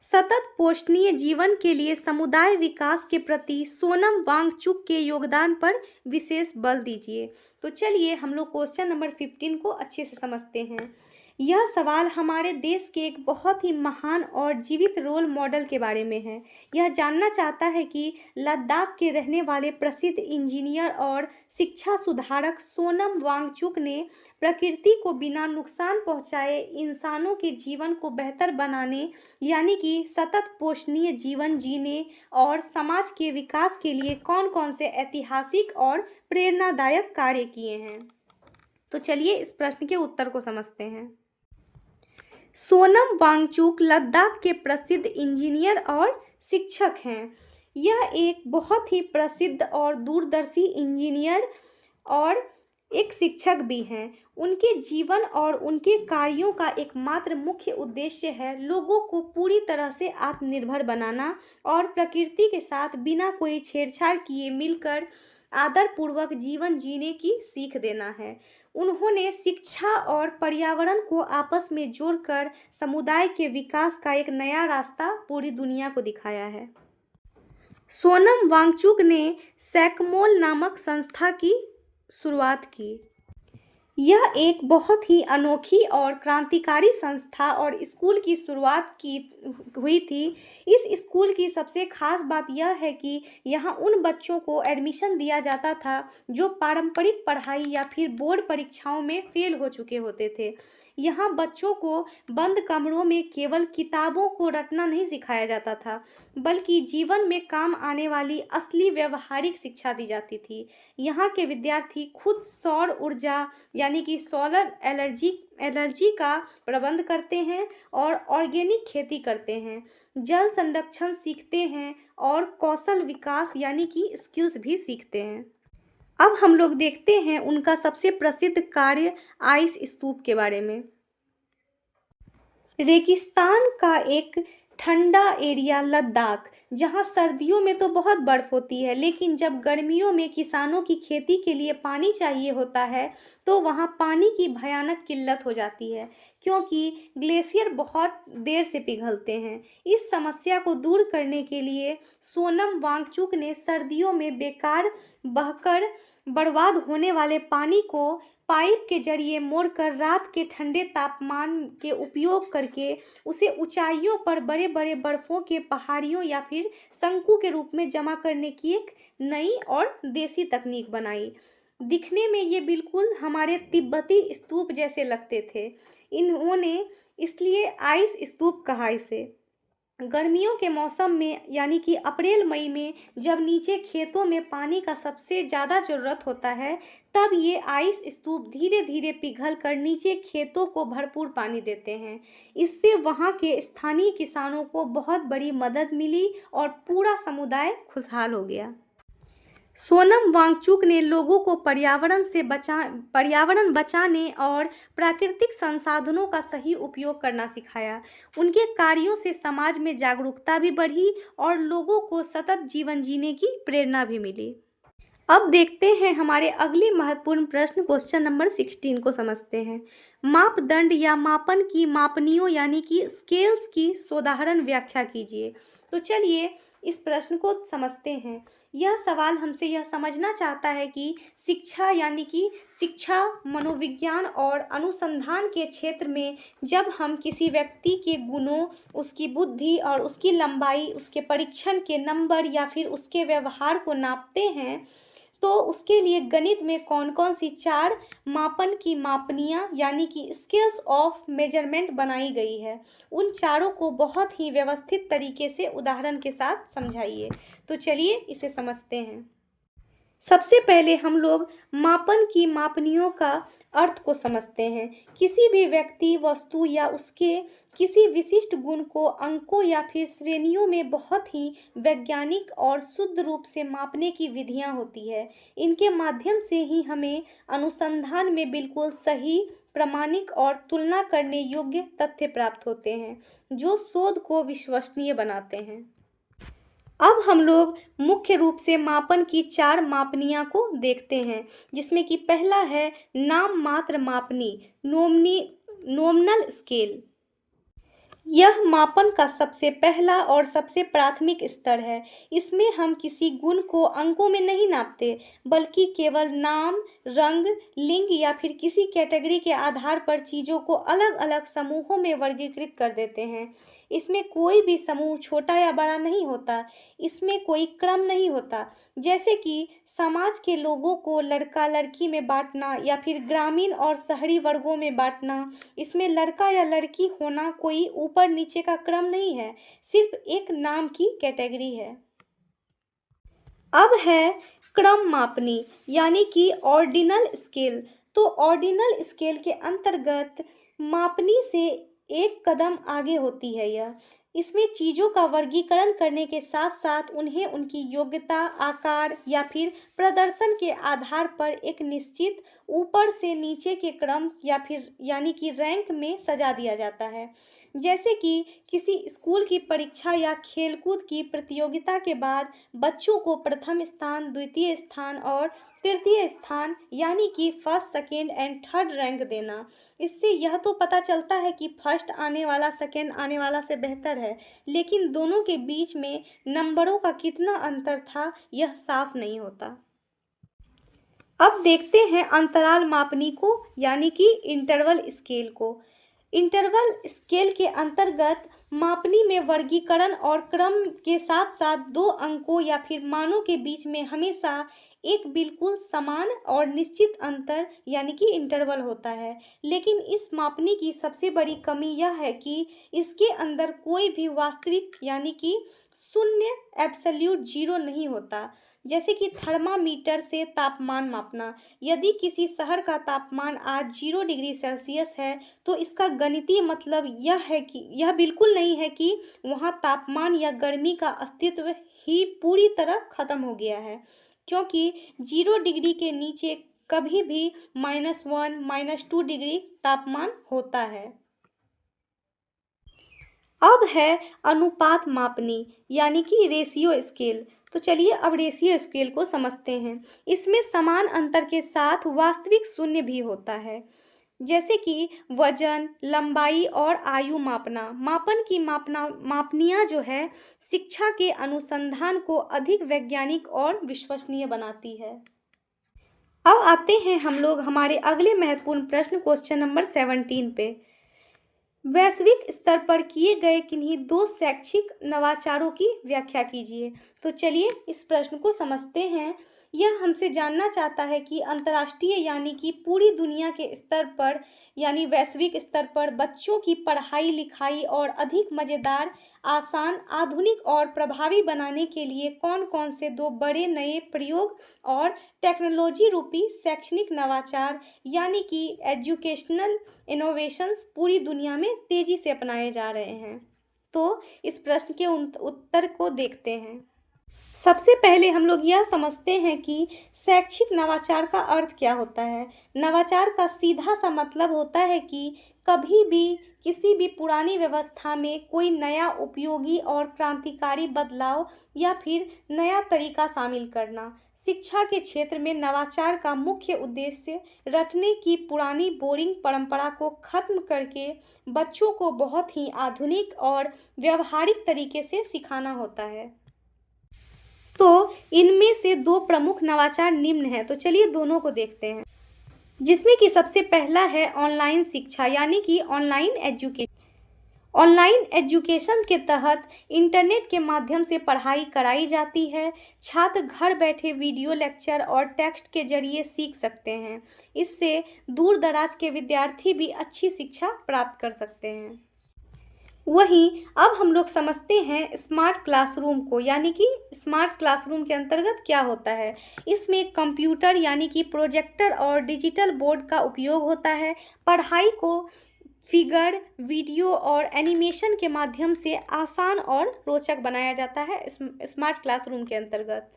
सतत पोषणीय जीवन के लिए समुदाय विकास के प्रति सोनम वांगचुक के योगदान पर विशेष बल दीजिए। तो चलिए हम लोग क्वेश्चन नंबर 15 को अच्छे से समझते हैं। यह सवाल हमारे देश के एक बहुत ही महान और जीवित रोल मॉडल के बारे में है। यह जानना चाहता है कि लद्दाख के रहने वाले प्रसिद्ध इंजीनियर और शिक्षा सुधारक सोनम वांगचुक ने प्रकृति को बिना नुकसान पहुंचाए इंसानों के जीवन को बेहतर बनाने, यानी कि सतत पोषणीय जीवन जीने और समाज के विकास के लिए कौन कौन से ऐतिहासिक और प्रेरणादायक कार्य किए हैं। तो चलिए इस प्रश्न के उत्तर को समझते हैं। सोनम वांगचुक लद्दाख के प्रसिद्ध इंजीनियर और शिक्षक हैं। यह एक बहुत ही प्रसिद्ध और दूरदर्शी इंजीनियर और एक शिक्षक भी हैं। उनके जीवन और उनके कार्यों का एकमात्र मुख्य उद्देश्य है लोगों को पूरी तरह से आत्मनिर्भर बनाना और प्रकृति के साथ बिना कोई छेड़छाड़ किए मिलकर आदरपूर्वक जीवन जीने की सीख देना है। उन्होंने शिक्षा और पर्यावरण को आपस में जोड़कर समुदाय के विकास का एक नया रास्ता पूरी दुनिया को दिखाया है। सोनम वांगचुक ने सैकमोल नामक संस्था की शुरुआत की। यह एक बहुत ही अनोखी और क्रांतिकारी संस्था और स्कूल की शुरुआत की हुई थी। इस स्कूल की सबसे खास बात यह है कि यहाँ उन बच्चों को एडमिशन दिया जाता था जो पारंपरिक पढ़ाई या फिर बोर्ड परीक्षाओं में फेल हो चुके होते थे। यहाँ बच्चों को बंद कमरों में केवल किताबों को रटना नहीं सिखाया जाता था, बल्कि जीवन में काम आने वाली असली व्यवहारिक शिक्षा दी जाती थी। यहाँ के विद्यार्थी खुद सौर ऊर्जा यानी कि सोलर एनर्जी का प्रबंध करते हैं और ऑर्गेनिक खेती करते हैं, जल संरक्षण सीखते हैं और कौशल विकास यानी कि स्किल्स भी सीखते हैं। अब हम लोग देखते हैं उनका सबसे प्रसिद्ध कार्य आइस स्तूप के बारे में। रेगिस्तान का एक ठंडा एरिया लद्दाख, जहां सर्दियों में तो बहुत बर्फ होती है, लेकिन जब गर्मियों में किसानों की खेती के लिए पानी चाहिए होता है तो वहां पानी की भयानक किल्लत हो जाती है, क्योंकि ग्लेशियर बहुत देर से पिघलते हैं। इस समस्या को दूर करने के लिए सोनम वांगचुक ने सर्दियों में बेकार बहकर बर्बाद होने वाले पानी को पाइप के जरिए मोड़कर रात के ठंडे तापमान के उपयोग करके उसे ऊंचाइयों पर बड़े बड़े बर्फ़ों के पहाड़ियों या फिर शंकु के रूप में जमा करने की एक नई और देसी तकनीक बनाई। दिखने में ये बिल्कुल हमारे तिब्बती स्तूप जैसे लगते थे। इन्होंने इसलिए आइस स्तूप कहा इसे। गर्मियों के मौसम में यानी कि अप्रैल मई में जब नीचे खेतों में पानी का सबसे ज़्यादा ज़रूरत होता है, तब ये आइस स्तूप धीरे धीरे पिघल कर नीचे खेतों को भरपूर पानी देते हैं। इससे वहाँ के स्थानीय किसानों को बहुत बड़ी मदद मिली और पूरा समुदाय खुशहाल हो गया। सोनम वांगचुक ने लोगों को पर्यावरण बचाने और प्राकृतिक संसाधनों का सही उपयोग करना सिखाया। उनके कार्यों से समाज में जागरूकता भी बढ़ी और लोगों को सतत जीवन जीने की प्रेरणा भी मिली। अब देखते हैं हमारे अगले महत्वपूर्ण प्रश्न, क्वेश्चन नंबर 16 को समझते हैं। मापदंड या मापन की मापनियों यानी कि स्केल्स की सोदाहरण व्याख्या कीजिए। तो चलिए इस प्रश्न को समझते हैं। यह सवाल हमसे यह समझना चाहता है कि शिक्षा यानी कि शिक्षा, मनोविज्ञान और अनुसंधान के क्षेत्र में जब हम किसी व्यक्ति के गुणों, उसकी बुद्धि और उसकी लंबाई, उसके परीक्षण के नंबर या फिर उसके व्यवहार को नापते हैं, तो उसके लिए गणित में कौन कौन सी 4 मापन की मापनियाँ यानी कि स्केल्स ऑफ मेजरमेंट बनाई गई है, उन चारों को बहुत ही व्यवस्थित तरीके से उदाहरण के साथ समझाइए। तो चलिए इसे समझते हैं। सबसे पहले हम लोग मापन की मापनियों का अर्थ को समझते हैं। किसी भी व्यक्ति, वस्तु या उसके किसी विशिष्ट गुण को अंकों या फिर श्रेणियों में बहुत ही वैज्ञानिक और शुद्ध रूप से मापने की विधियां होती है। इनके माध्यम से ही हमें अनुसंधान में बिल्कुल सही, प्रामाणिक और तुलना करने योग्य तथ्य प्राप्त होते हैं, जो शोध को विश्वसनीय बनाते हैं। अब हम लोग मुख्य रूप से मापन की 4 मापनियाँ को देखते हैं, जिसमें कि पहला है नाम मात्र मापनी, नॉमिनल स्केल। यह मापन का सबसे पहला और सबसे प्राथमिक स्तर है। इसमें हम किसी गुण को अंकों में नहीं नापते, बल्कि केवल नाम, रंग, लिंग या फिर किसी कैटेगरी के आधार पर चीज़ों को अलग अलग समूहों में वर्गीकृत कर देते हैं। इसमें कोई भी समूह छोटा या बड़ा नहीं होता, इसमें कोई क्रम नहीं होता। जैसे कि समाज के लोगों को लड़का लड़की में बांटना या फिर ग्रामीण और शहरी वर्गों में बांटना, इसमें लड़का या लड़की होना कोई ऊपर नीचे का क्रम नहीं है, सिर्फ एक नाम की कैटेगरी है। अब है क्रम मापनी यानी कि ऑर्डिनल स्केल। तो ऑर्डिनल स्केल के अंतर्गत मापनी से एक कदम आगे होती है यह। इसमें चीज़ों का वर्गीकरण करने के साथ साथ उन्हें उनकी योग्यता, आकार या फिर प्रदर्शन के आधार पर एक निश्चित ऊपर से नीचे के क्रम या फिर यानी कि रैंक में सजा दिया जाता है। जैसे कि किसी स्कूल की परीक्षा या खेलकूद की प्रतियोगिता के बाद बच्चों को प्रथम स्थान, द्वितीय स्थान और तृतीय स्थान यानी कि first, second and third rank देना। इससे यह तो पता चलता है कि फर्स्ट आने वाला सेकेंड आने वाला से बेहतर है, लेकिन दोनों के बीच में नंबरों का कितना अंतर था यह साफ नहीं होता। अब देखते हैं अंतराल मापनी को यानी कि इंटरवल स्केल को। इंटरवल स्केल के अंतर्गत मापनी में वर्गीकरण और क्रम के साथ साथ 2 अंकों या फिर मानों के बीच में हमेशा एक बिल्कुल समान और निश्चित अंतर यानी कि इंटरवल होता है। लेकिन इस मापनी की सबसे बड़ी कमी यह है कि इसके अंदर कोई भी वास्तविक यानी कि शून्य, एब्सोल्यूट जीरो नहीं होता। जैसे कि थर्मामीटर से तापमान मापना, यदि किसी शहर का तापमान आज 0 डिग्री सेल्सियस है, तो इसका गणितीय मतलब यह है कि यह बिल्कुल नहीं है कि वहाँ तापमान या गर्मी का अस्तित्व ही पूरी तरह खत्म हो गया है, क्योंकि 0 डिग्री के नीचे कभी भी -1, -2 डिग्री तापमान होता है। अब है अनुपात मापनी यानी कि रेशियो स्केल। तो चलिए अब रेशियो स्केल को समझते हैं। इसमें समान अंतर के साथ वास्तविक शून्य भी होता है। जैसे कि वजन, लंबाई और आयु मापना। मापन की मापनियाँ जो है शिक्षा के अनुसंधान को अधिक वैज्ञानिक और विश्वसनीय बनाती है। अब आते हैं हम लोग हमारे अगले महत्वपूर्ण प्रश्न, क्वेश्चन नंबर 17 पे। वैश्विक स्तर पर किए गए किन्हीं 2 शैक्षिक नवाचारों की व्याख्या कीजिए। तो चलिए इस प्रश्न को समझते हैं। यह हमसे जानना चाहता है कि अंतर्राष्ट्रीय यानी कि पूरी दुनिया के स्तर पर यानी वैश्विक स्तर पर बच्चों की पढ़ाई लिखाई और अधिक मज़ेदार, आसान, आधुनिक और प्रभावी बनाने के लिए कौन-कौन से 2 बड़े नए प्रयोग और टेक्नोलॉजी रूपी शैक्षणिक नवाचार यानी कि एजुकेशनल इनोवेशंस पूरी दुनिया में तेज़ी से अपनाए जा रहे हैं। तो इस प्रश्न के उत्तर को देखते हैं। सबसे पहले हम लोग यह समझते हैं कि शैक्षिक नवाचार का अर्थ क्या होता है। नवाचार का सीधा सा मतलब होता है कि कभी भी किसी भी पुरानी व्यवस्था में कोई नया उपयोगी और क्रांतिकारी बदलाव या फिर नया तरीका शामिल करना। शिक्षा के क्षेत्र में नवाचार का मुख्य उद्देश्य रटने की पुरानी बोरिंग परंपरा को खत्म करके बच्चों को बहुत ही आधुनिक और व्यवहारिक तरीके से सिखाना होता है। तो इनमें से 2 प्रमुख नवाचार निम्न हैं, तो चलिए दोनों को देखते हैं। जिसमें कि सबसे पहला है ऑनलाइन शिक्षा यानी कि ऑनलाइन एजुकेशन। ऑनलाइन एजुकेशन के तहत इंटरनेट के माध्यम से पढ़ाई कराई जाती है। छात्र घर बैठे वीडियो लेक्चर और टेक्स्ट के जरिए सीख सकते हैं। इससे दूर दराज के विद्यार्थी भी अच्छी शिक्षा प्राप्त कर सकते हैं। वहीं अब हम लोग समझते हैं स्मार्ट क्लासरूम को, यानी कि स्मार्ट क्लासरूम के अंतर्गत क्या होता है। इसमें कंप्यूटर यानी कि प्रोजेक्टर और डिजिटल बोर्ड का उपयोग होता है। पढ़ाई को फिगर, वीडियो और एनिमेशन के माध्यम से आसान और रोचक बनाया जाता है स्मार्ट क्लासरूम के अंतर्गत।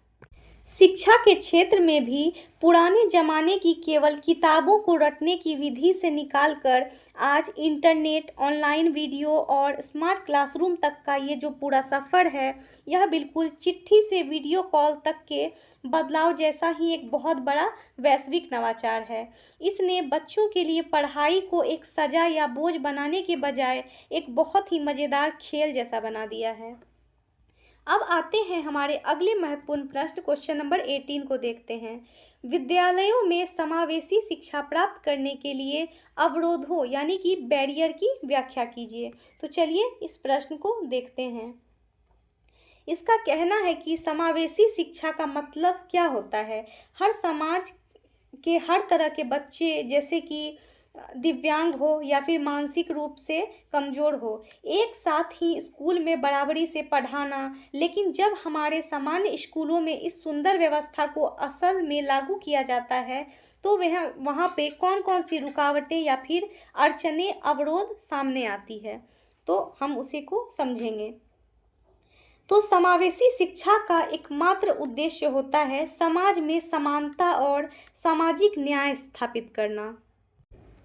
शिक्षा के क्षेत्र में भी पुराने ज़माने की केवल किताबों को रटने की विधि से निकालकर आज इंटरनेट, ऑनलाइन वीडियो और स्मार्ट क्लासरूम तक का ये जो पूरा सफ़र है, यह बिल्कुल चिट्ठी से वीडियो कॉल तक के बदलाव जैसा ही एक बहुत बड़ा वैश्विक नवाचार है। इसने बच्चों के लिए पढ़ाई को एक सजा या बोझ बनाने के बजाय एक बहुत ही मज़ेदार खेल जैसा बना दिया है। अब आते हैं हमारे अगले महत्वपूर्ण प्रश्न, क्वेश्चन नंबर 18 को देखते हैं। विद्यालयों में समावेशी शिक्षा प्राप्त करने के लिए अवरोधों यानी कि बैरियर की व्याख्या कीजिए। तो चलिए इस प्रश्न को देखते हैं। इसका कहना है कि समावेशी शिक्षा का मतलब क्या होता है। हर समाज के हर तरह के बच्चे, जैसे कि दिव्यांग हो या फिर मानसिक रूप से कमज़ोर हो, एक साथ ही स्कूल में बराबरी से पढ़ाना। लेकिन जब हमारे सामान्य स्कूलों में इस सुंदर व्यवस्था को असल में लागू किया जाता है तो वहाँ पे कौन कौन सी रुकावटें या फिर अड़चनें, अवरोध सामने आती है, तो हम उसी को समझेंगे। तो समावेशी शिक्षा का एकमात्र उद्देश्य होता है समाज में समानता और सामाजिक न्याय स्थापित करना,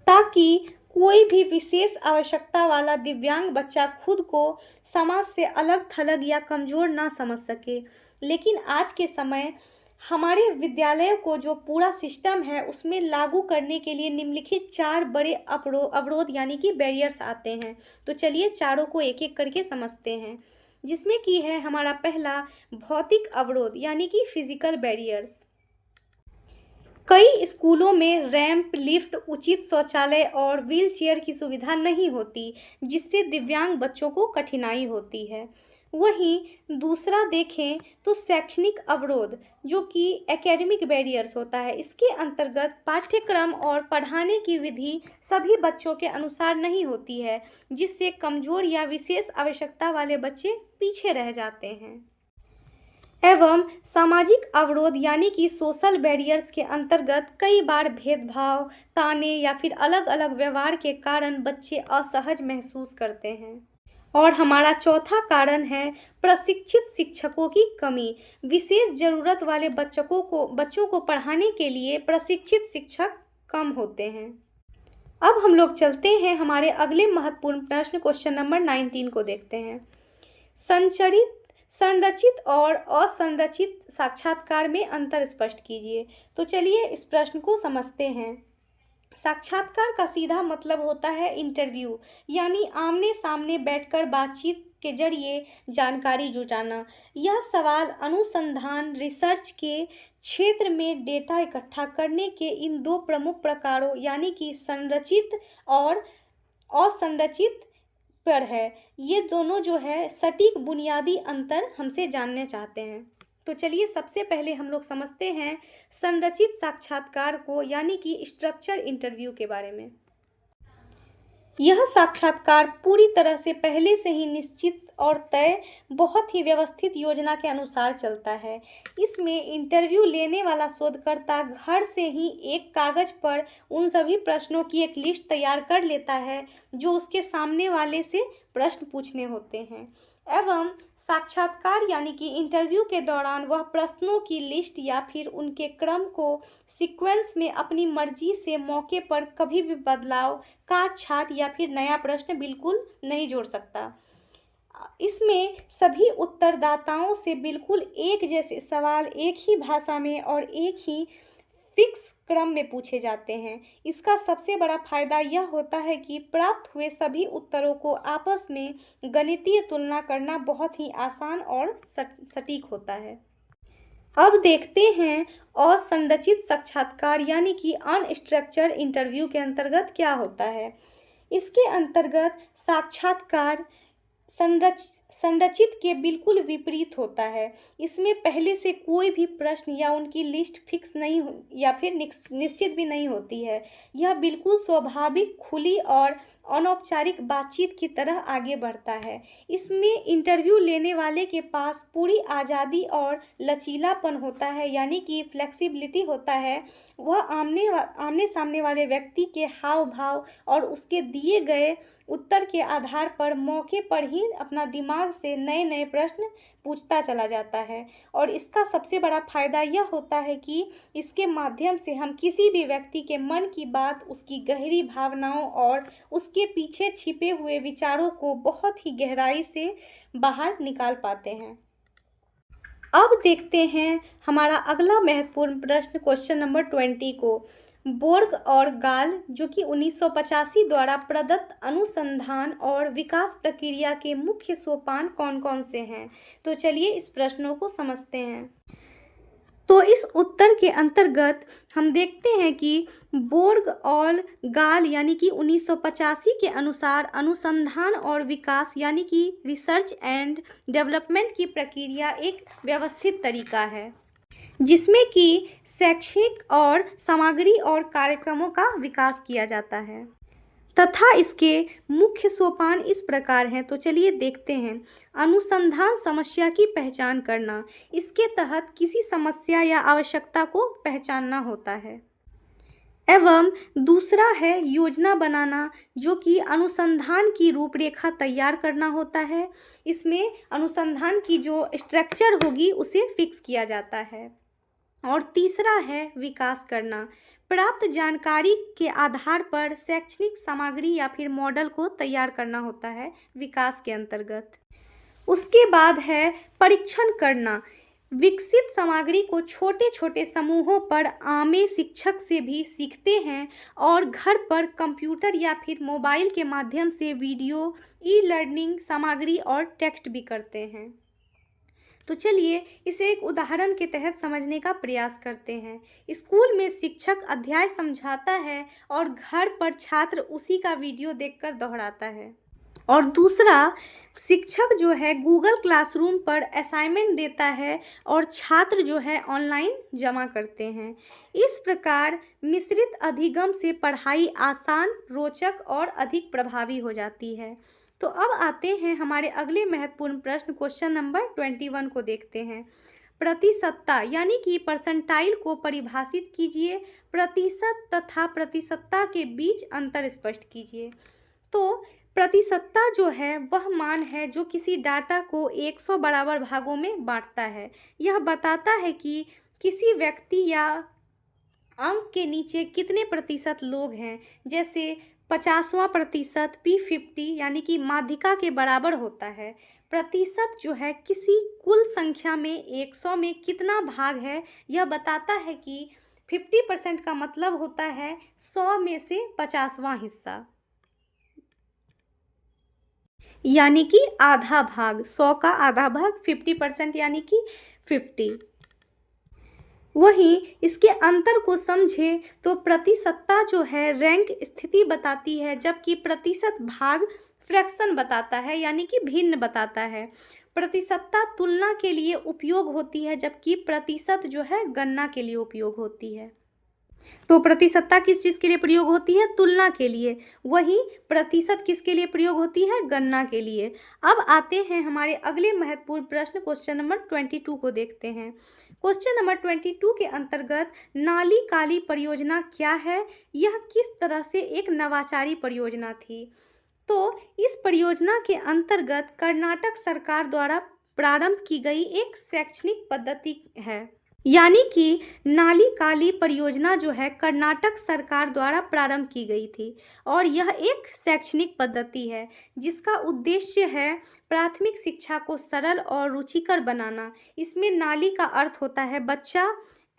ताकि कोई भी विशेष आवश्यकता वाला दिव्यांग बच्चा खुद को समाज से अलग थलग या कमज़ोर ना समझ सके। लेकिन आज के समय हमारे विद्यालयों को जो पूरा सिस्टम है उसमें लागू करने के लिए निम्नलिखित 4 बड़े अवरोध यानी कि बैरियर्स आते हैं। तो चलिए चारों को एक एक करके समझते हैं। जिसमें कि है हमारा पहला भौतिक अवरोध यानी कि फिजिकल बैरियर्स। कई स्कूलों में रैंप, लिफ्ट, उचित शौचालय और व्हीलचेयर की सुविधा नहीं होती, जिससे दिव्यांग बच्चों को कठिनाई होती है। वहीं दूसरा देखें तो शैक्षणिक अवरोध, जो कि एकेडमिक बैरियर्स होता है। इसके अंतर्गत पाठ्यक्रम और पढ़ाने की विधि सभी बच्चों के अनुसार नहीं होती है, जिससे कमज़ोर या विशेष आवश्यकता वाले बच्चे पीछे रह जाते हैं। एवं सामाजिक अवरोध यानी कि सोशल बैरियर्स के अंतर्गत कई बार भेदभाव, ताने या फिर अलग अलग व्यवहार के कारण बच्चे असहज महसूस करते हैं। और हमारा चौथा कारण है प्रशिक्षित शिक्षकों की कमी। विशेष ज़रूरत वाले बच्चों को पढ़ाने के लिए प्रशिक्षित शिक्षक कम होते हैं। अब हम लोग चलते हैं हमारे अगले महत्वपूर्ण प्रश्न, क्वेश्चन नंबर 19 को देखते हैं। संरचित और असंरचित साक्षात्कार में अंतर स्पष्ट कीजिए। तो चलिए इस प्रश्न को समझते हैं। साक्षात्कार का सीधा मतलब होता है इंटरव्यू, यानी आमने सामने बैठकर बातचीत के जरिए जानकारी जुटाना। यह सवाल अनुसंधान, रिसर्च के क्षेत्र में डेटा इकट्ठा करने के इन 2 प्रमुख प्रकारों यानी कि संरचित और असंरचित पर है। ये दोनों जो है सटीक बुनियादी अंतर हमसे जानने चाहते हैं। तो चलिए सबसे पहले हम लोग समझते हैं संरचित साक्षात्कार को, यानी कि स्ट्रक्चर इंटरव्यू के बारे में। यह साक्षात्कार पूरी तरह से पहले से ही निश्चित और तय, बहुत ही व्यवस्थित योजना के अनुसार चलता है। इसमें इंटरव्यू लेने वाला शोधकर्ता घर से ही एक कागज पर उन सभी प्रश्नों की एक लिस्ट तैयार कर लेता है जो उसके सामने वाले से प्रश्न पूछने होते हैं, एवं साक्षात्कार यानी कि इंटरव्यू के दौरान वह प्रश्नों की लिस्ट या फिर उनके क्रम को सीक्वेंस में अपनी मर्जी से मौके पर कभी भी बदलाव, काट छाट या फिर नया प्रश्न बिल्कुल नहीं जोड़ सकता। इसमें सभी उत्तरदाताओं से बिल्कुल एक जैसे सवाल एक ही भाषा में और एक ही फिक्स क्रम में पूछे जाते हैं। इसका सबसे बड़ा फायदा यह होता है कि प्राप्त हुए सभी उत्तरों को आपस में गणितीय तुलना करना बहुत ही आसान और सटीक होता है। अब देखते हैं असंरचित साक्षात्कार यानी कि अनस्ट्रक्चर्ड इंटरव्यू के अंतर्गत क्या होता है। इसके अंतर्गत साक्षात्कार संरचित के बिल्कुल विपरीत होता है। इसमें पहले से कोई भी प्रश्न या उनकी लिस्ट फिक्स नहीं या फिर निश्चित भी नहीं होती है। यह बिल्कुल स्वाभाविक, खुली और अनौपचारिक बातचीत की तरह आगे बढ़ता है। इसमें इंटरव्यू लेने वाले के पास पूरी आज़ादी और लचीलापन होता है, यानी कि फ्लेक्सिबिलिटी होता है। वह आमने सामने वाले व्यक्ति के हाव भाव और उसके दिए गए उत्तर के आधार पर मौके पर ही अपना दिमाग से नए नए प्रश्न पूछता चला जाता है। और इसका सबसे बड़ा फायदा यह होता है कि इसके माध्यम से हम किसी भी व्यक्ति के मन की बात, उसकी गहरी भावनाओं और उसके पीछे छिपे हुए विचारों को बहुत ही गहराई से बाहर निकाल पाते हैं। अब देखते हैं हमारा अगला महत्वपूर्ण प्रश्न, क्वेश्चन नंबर 20 को। बोर्ग और गाल, जो कि 1985 द्वारा प्रदत्त अनुसंधान और विकास प्रक्रिया के मुख्य सोपान कौन कौन से हैं? तो चलिए इस प्रश्नों को समझते हैं। तो इस उत्तर के अंतर्गत हम देखते हैं कि बोर्ग और गाल यानी कि 1985 के अनुसार अनुसंधान और विकास यानी कि रिसर्च एंड डेवलपमेंट की प्रक्रिया एक व्यवस्थित तरीका है जिसमें कि शैक्षिक और सामग्री और कार्यक्रमों का विकास किया जाता है तथा इसके मुख्य सोपान इस प्रकार हैं। तो चलिए देखते हैं। अनुसंधान समस्या की पहचान करना, इसके तहत किसी समस्या या आवश्यकता को पहचानना होता है। एवं दूसरा है योजना बनाना, जो कि अनुसंधान की रूपरेखा तैयार करना होता है। इसमें अनुसंधान की जो स्ट्रक्चर होगी उसे फिक्स किया जाता है। और तीसरा है विकास करना, प्राप्त जानकारी के आधार पर शैक्षणिक सामग्री या फिर मॉडल को तैयार करना होता है विकास के अंतर्गत। उसके बाद है परीक्षण करना, विकसित सामग्री को छोटे छोटे समूहों पर आमे शिक्षक से भी सीखते हैं और घर पर कंप्यूटर या फिर मोबाइल के माध्यम से वीडियो, ई लर्निंग सामग्री और टेक्स्ट भी करते हैं। तो चलिए इसे एक उदाहरण के तहत समझने का प्रयास करते हैं। स्कूल में शिक्षक अध्याय समझाता है और घर पर छात्र उसी का वीडियो देखकर दोहराता है। और दूसरा, शिक्षक जो है गूगल क्लासरूम पर असाइनमेंट देता है और छात्र जो है ऑनलाइन जमा करते हैं। इस प्रकार मिश्रित अधिगम से पढ़ाई आसान, रोचक और अधिक प्रभावी हो जाती है। तो अब आते हैं हमारे अगले महत्वपूर्ण प्रश्न, क्वेश्चन नंबर 21 को देखते हैं। प्रतिशतता यानी कि परसेंटाइल को परिभाषित कीजिए। प्रतिशत तथा प्रतिशतता के बीच अंतर स्पष्ट कीजिए। तो प्रतिशतता जो है वह मान है जो किसी डाटा को 100 बराबर भागों में बांटता है। यह बताता है कि किसी व्यक्ति या अंक के नीचे कितने प्रतिशत लोग हैं। जैसे 50वां प्रतिशत P50 यानी कि माध्यिका के बराबर होता है। प्रतिशत जो है किसी कुल संख्या में 100 में कितना भाग है, यह बताता है कि 50% का मतलब होता है 100 में से 50वां हिस्सा, यानी कि आधा भाग। 100 का आधा भाग 50% यानी कि 50। वहीं इसके अंतर को समझे तो प्रतिशतता जो है रैंक स्थिति बताती है, जबकि प्रतिशत भाग फ्रैक्शन बताता है यानी कि भिन्न बताता है। प्रतिशतता तुलना के लिए उपयोग होती है, जबकि प्रतिशत जो है गणना के लिए उपयोग होती है। तो प्रतिशतता किस चीज़ के लिए प्रयोग होती है? तुलना के लिए। वहीं प्रतिशत किसके लिए प्रयोग होती है? गणना के लिए। अब आते हैं हमारे अगले महत्वपूर्ण प्रश्न, क्वेश्चन नंबर 22 को देखते हैं। क्वेश्चन नंबर 22 के अंतर्गत नाली काली परियोजना क्या है? यह किस तरह से एक नवाचारी परियोजना थी? तो इस परियोजना के अंतर्गत कर्नाटक सरकार द्वारा प्रारंभ की गई एक शैक्षणिक पद्धति है। यानी कि नाली काली परियोजना जो है कर्नाटक सरकार द्वारा प्रारंभ की गई थी और यह एक शैक्षणिक पद्धति है जिसका उद्देश्य है प्राथमिक शिक्षा को सरल और रुचिकर बनाना। इसमें नाली का अर्थ होता है बच्चा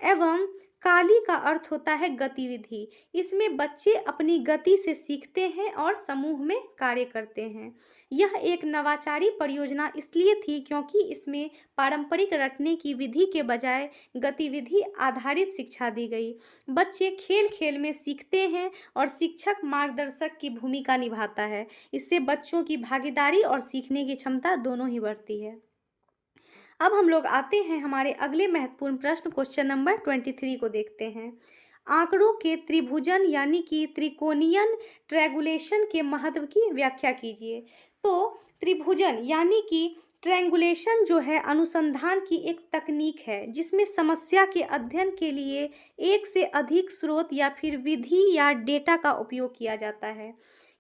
एवं काली का अर्थ होता है गतिविधि। इसमें बच्चे अपनी गति से सीखते हैं और समूह में कार्य करते हैं। यह एक नवाचारी परियोजना इसलिए थी क्योंकि इसमें पारंपरिक रटने की विधि के बजाय गतिविधि आधारित शिक्षा दी गई। बच्चे खेल खेल में सीखते हैं और शिक्षक मार्गदर्शक की भूमिका निभाता है। इससे बच्चों की भागीदारी और सीखने की क्षमता दोनों ही बढ़ती है। अब हम लोग आते हैं हमारे अगले महत्वपूर्ण प्रश्न, क्वेश्चन नंबर 23 को देखते हैं। आंकड़ों के त्रिभुजन यानी कि त्रिकोणीयन ट्रैंगुलेशन के महत्व की व्याख्या कीजिए। तो त्रिभुजन यानी कि ट्रैंगुलेशन जो है अनुसंधान की एक तकनीक है जिसमें समस्या के अध्ययन के लिए एक से अधिक स्रोत या फिर विधि या डेटा का उपयोग किया जाता है।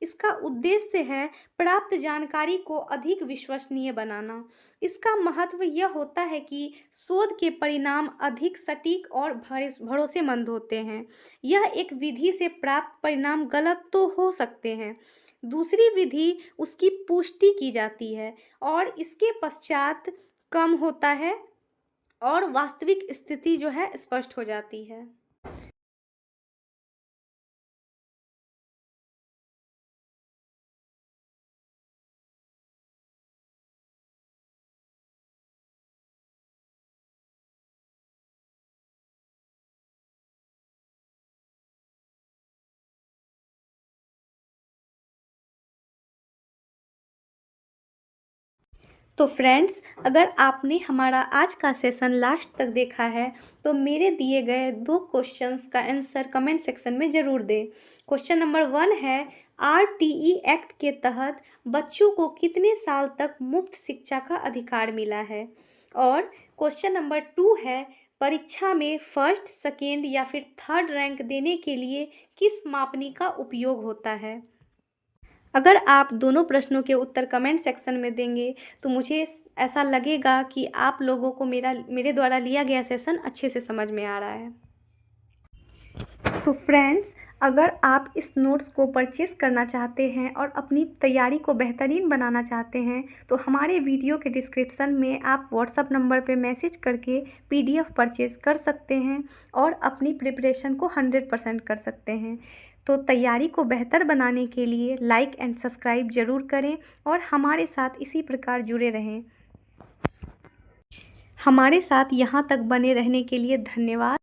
इसका उद्देश्य है प्राप्त जानकारी को अधिक विश्वसनीय बनाना। इसका महत्व यह होता है कि शोध के परिणाम अधिक सटीक और भरोसेमंद होते हैं। यह एक विधि से प्राप्त परिणाम गलत तो हो सकते हैं, दूसरी विधि उसकी पुष्टि की जाती है और इसके पश्चात कम होता है और वास्तविक स्थिति जो है स्पष्ट हो जाती है। तो फ्रेंड्स, अगर आपने हमारा आज का सेशन लास्ट तक देखा है तो मेरे दिए गए 2 क्वेश्चंस का आंसर कमेंट सेक्शन में ज़रूर दें। क्वेश्चन नंबर 1 है आरटीई एक्ट के तहत बच्चों को कितने साल तक मुफ्त शिक्षा का अधिकार मिला है, और क्वेश्चन नंबर 2 है परीक्षा में फर्स्ट, सेकेंड या फिर थर्ड रैंक देने के लिए किस मापनी का उपयोग होता है। अगर आप दोनों प्रश्नों के उत्तर कमेंट सेक्शन में देंगे तो मुझे ऐसा लगेगा कि आप लोगों को मेरे द्वारा लिया गया सेशन अच्छे से समझ में आ रहा है। तो फ्रेंड्स, अगर आप इस नोट्स को परचेज़ करना चाहते हैं और अपनी तैयारी को बेहतरीन बनाना चाहते हैं तो हमारे वीडियो के डिस्क्रिप्शन में आप व्हाट्सएप नंबर पे मैसेज करके PDF परचेज़ कर सकते हैं और अपनी प्रिपरेशन को 100% कर सकते हैं। तो तैयारी को बेहतर बनाने के लिए लाइक एंड सब्सक्राइब ज़रूर करें और हमारे साथ इसी प्रकार जुड़े रहें। हमारे साथ यहाँ तक बने रहने के लिए धन्यवाद।